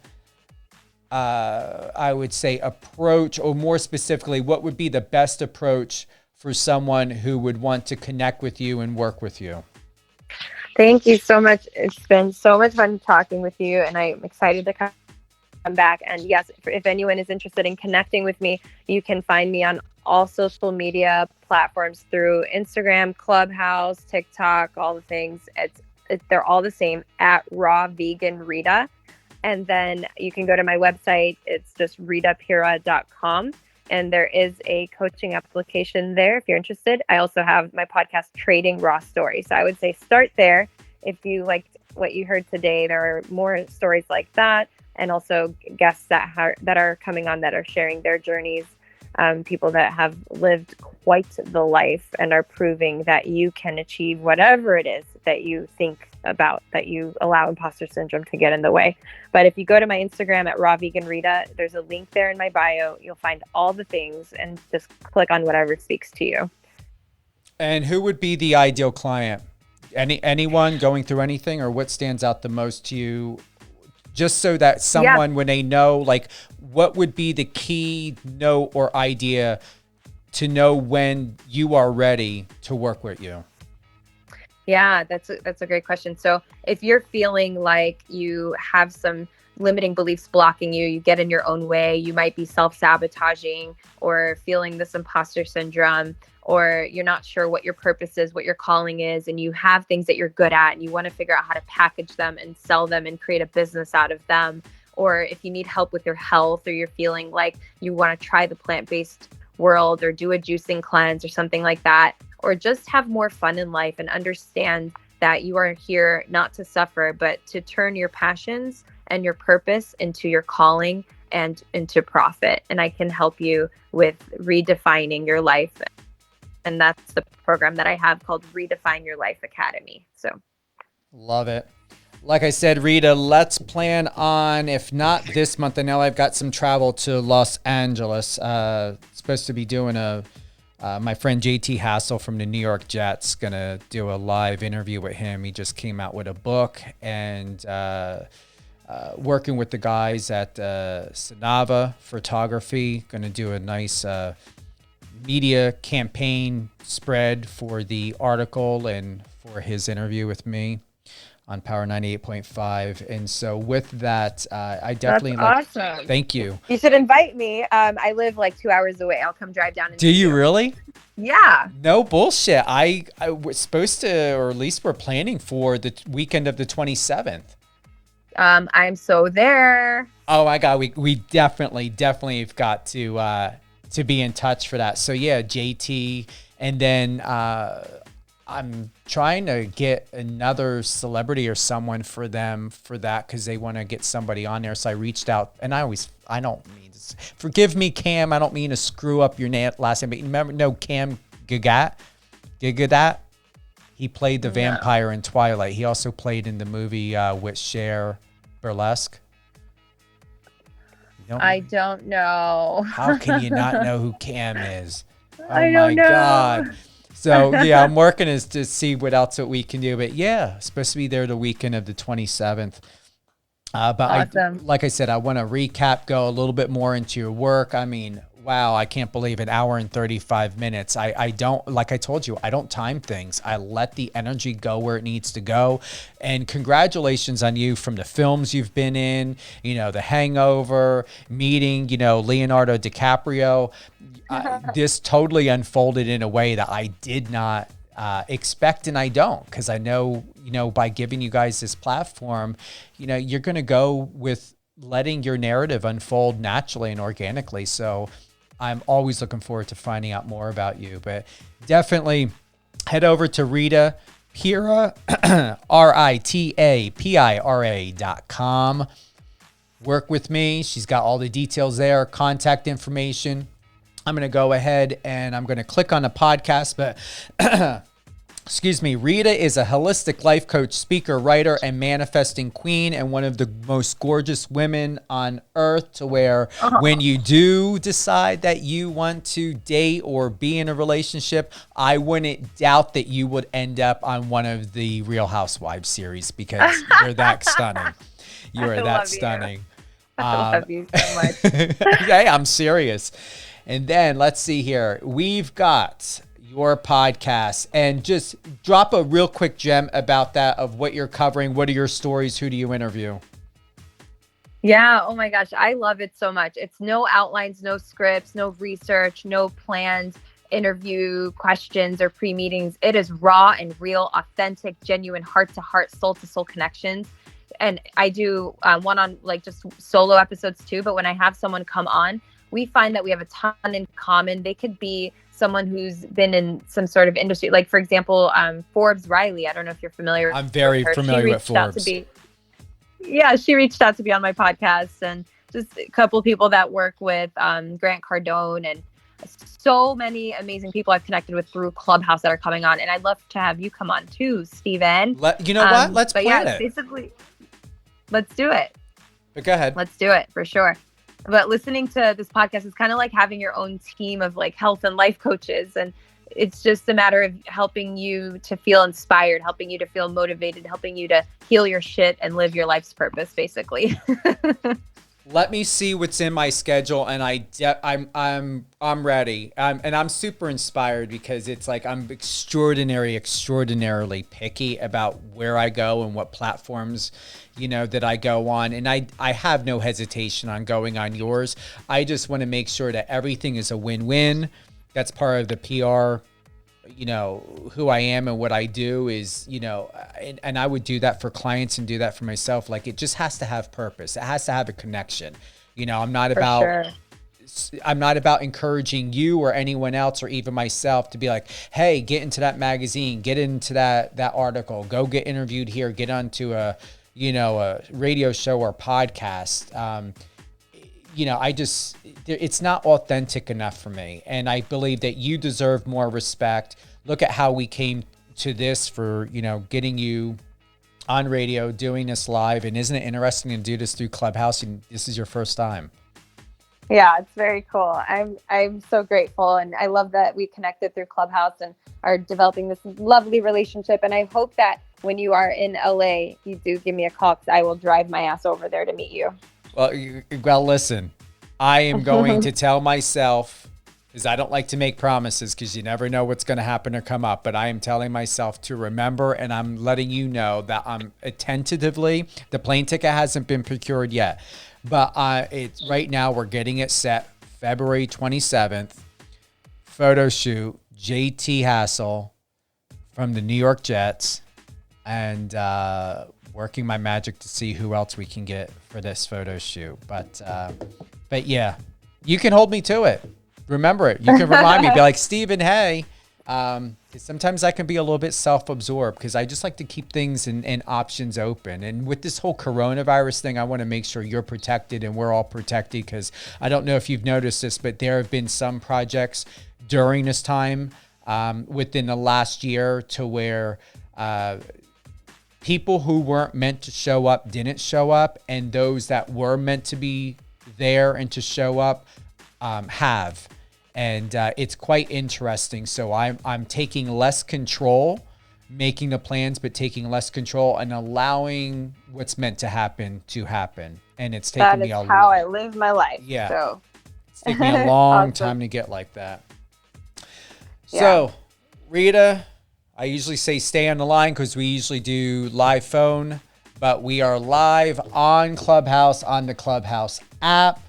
I would say approach, or more specifically, what would be the best approach for someone who would want to connect with you and work with you? Thank you so much. It's been so much fun talking with you, and I'm excited to come back. And yes, if anyone is interested in connecting with me, you can find me on all social media platforms through Instagram, Clubhouse, TikTok, all the things. They're all the same, at Raw Vegan Rita. And then you can go to my website. It's just ritapira.com. And there is a coaching application there if you're interested. I also have my podcast, Trading Raw Stories. So I would say start there. If you liked what you heard today, there are more stories like that. And also guests that are coming on that are sharing their journeys. People that have lived quite the life and are proving that you can achieve whatever it is that you think about, that you allow imposter syndrome to get in the way. But if you go to my Instagram at Raw Vegan Rita, there's a link there in my bio. You'll find all the things and just click on whatever speaks to you. And who would be the ideal client? Anyone going through anything, or what stands out the most to you? Just so that someone, when they know, like, what would be the key note or idea to know when you are ready to work with you? Yeah, that's a great question. So if you're feeling like you have some limiting beliefs blocking you, you get in your own way, you might be self-sabotaging or feeling this imposter syndrome, or you're not sure what your purpose is, what your calling is, and you have things that you're good at and you want to figure out how to package them and sell them and create a business out of them. Or if you need help with your health, or you're feeling like you want to try the plant-based world or do a juicing cleanse or something like that, or just have more fun in life and understand that you are here not to suffer, but to turn your passions and your purpose into your calling and into profit. And I can help you with redefining your life. And that's the program that I have called Redefine Your Life Academy. So love it. Like I said, Rita, let's plan on, if not this month, I know I've got some travel to Los Angeles. Supposed to be doing my friend JT Hassel from the New York Jets going to do a live interview with him. He just came out with a book, and working with the guys at Sanava Photography, going to do a nice media campaign spread for the article and for his interview with me on Power 98.5. And so with that, I definitely awesome. Thank you. You should invite me. I live like 2 hours away. I'll come drive down. And do you really? Yeah. No bullshit. I was supposed to, or at least we're planning for the weekend of the 27th. I'm so there. Oh my God. We definitely have got to be in touch for that. So yeah, JT, and then I'm trying to get another celebrity or someone for them for that, because they want to get somebody on there. So I reached out, and I don't mean to, forgive me, Cam, I don't mean to screw up your last name, but remember, no, Cam Gigat, he played the vampire in Twilight. He also played in the movie with Cher, Burlesque. I don't know. How can you not know who Cam is? Oh I don't know. God. So yeah, I'm working to see what else that we can do. But yeah, supposed to be there the weekend of the 27th. But awesome. Like I said, I want to recap, go a little bit more into your work. I mean, wow, I can't believe an hour and 35 minutes. I don't, like I told you, I don't time things. I let the energy go where it needs to go. And congratulations on you from the films you've been in, the Hangover, meeting, Leonardo DiCaprio. This totally unfolded in a way that I did not expect, and I don't, because I know, by giving you guys this platform, you're going to go with letting your narrative unfold naturally and organically. So I'm always looking forward to finding out more about you. But definitely head over to Rita Pira, RITAPIRA.com. Work with me. She's got all the details there, contact information. I'm going to go ahead and I'm going to click on the podcast, but excuse me, Rita is a holistic life coach, speaker, writer, and manifesting queen, and one of the most gorgeous women on earth, to where when you do decide that you want to date or be in a relationship, I wouldn't doubt that you would end up on one of the Real Housewives series, because you're that stunning. You are that stunning. I love you so much. Hey, I'm serious. And then let's see here. We've got your podcast, and just drop a real quick gem about that of what you're covering. What are your stories? Who do you interview? Yeah. Oh my gosh. I love it so much. It's no outlines, no scripts, no research, no planned interview questions or pre-meetings. It is raw and real, authentic, genuine, heart-to-heart, soul-to-soul connections. And I do one on like just solo episodes too. But when I have someone come on, we find that we have a ton in common. They could be someone who's been in some sort of industry. Like, for example, Forbes Riley. I don't know if you're familiar. I'm very familiar with Forbes. She reached out to be on my podcast, and just a couple people that work with Grant Cardone, and so many amazing people I've connected with through Clubhouse that are coming on. And I'd love to have you come on too, Steven. You know what? Let's plan it. Basically, let's do it. But go ahead. Let's do it for sure. But listening to this podcast is kind of like having your own team of like health and life coaches. And it's just a matter of helping you to feel inspired, helping you to feel motivated, helping you to heal your shit and live your life's purpose, basically. Let me see what's in my schedule, and I'm ready. And I'm super inspired because it's like I'm extraordinarily picky about where I go and what platforms, that I go on. And I have no hesitation on going on yours. I just want to make sure that everything is a win-win. That's part of the PR. Who I am and what I do is, and I would do that for clients and do that for myself. Like, it just has to have purpose. It has to have a connection. I'm not about encouraging you or anyone else or even myself to be like, hey, get into that magazine, get into that article, go get interviewed here, get onto a radio show or podcast. It's not authentic enough for me. And I believe that you deserve more respect. Look at how we came to this for, getting you on radio, doing this live. And isn't it interesting to do this through Clubhouse? And this is your first time. Yeah, it's very cool. I'm so grateful. And I love that we connected through Clubhouse and are developing this lovely relationship. And I hope that when you are in LA, you do give me a call, because I will drive my ass over there to meet you. Well, listen, I am going to tell myself, because I don't like to make promises because you never know what's going to happen or come up, but I am telling myself to remember, and I'm letting you know that I'm tentatively, the plane ticket hasn't been procured yet, but it's right now we're getting it set February 27th, photo shoot, JT Hassel from the New York Jets, and working my magic to see who else we can get for this photo shoot. But yeah, you can hold me to it. Remember it. You can remind me, be like, Steven, hey, sometimes I can be a little bit self-absorbed because I just like to keep things and options open. And with this whole coronavirus thing, I want to make sure you're protected and we're all protected, because I don't know if you've noticed this, but there have been some projects during this time within the last year to where people who weren't meant to show up didn't show up, and those that were meant to be there and to show up have. And it's quite interesting. So I'm taking less control, making the plans, but taking less control and allowing what's meant to happen. And it's taking me That is how I live my life. Yeah. So. It's taking me a long time to get like that. Yeah. So, Rita, I usually say stay on the line because we usually do live phone, but we are live on Clubhouse, on the Clubhouse app.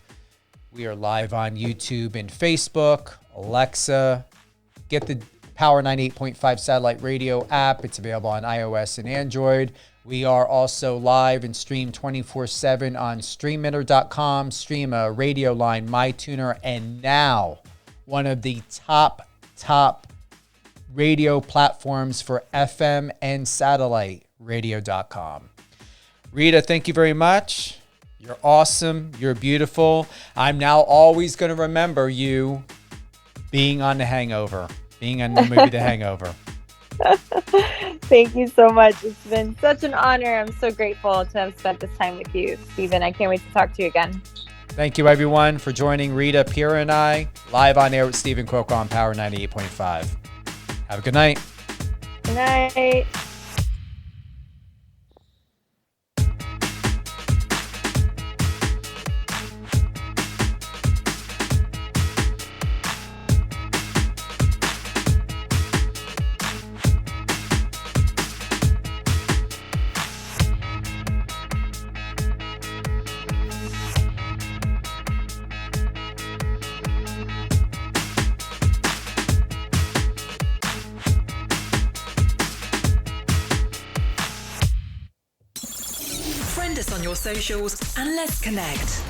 We are live on YouTube and Facebook. Alexa, get the Power 98.5 satellite radio app. It's available on iOS and Android. We are also live and stream 24/7 on streammitter.com, Stream a Radio Line, MyTuner, and now one of the top radio platforms for FM and satellite, radio.com. Rita, thank you very much. You're awesome. You're beautiful. I'm now always going to remember you being on The Hangover, being on the movie The Hangover. Thank you so much. It's been such an honor. I'm so grateful to have spent this time with you, Steven. I can't wait to talk to you again. Thank you, everyone, for joining Rita Pira and I live on air with Steven Cuoco on Power 98.5. Have a good night. Good night. us on your socials and let's connect.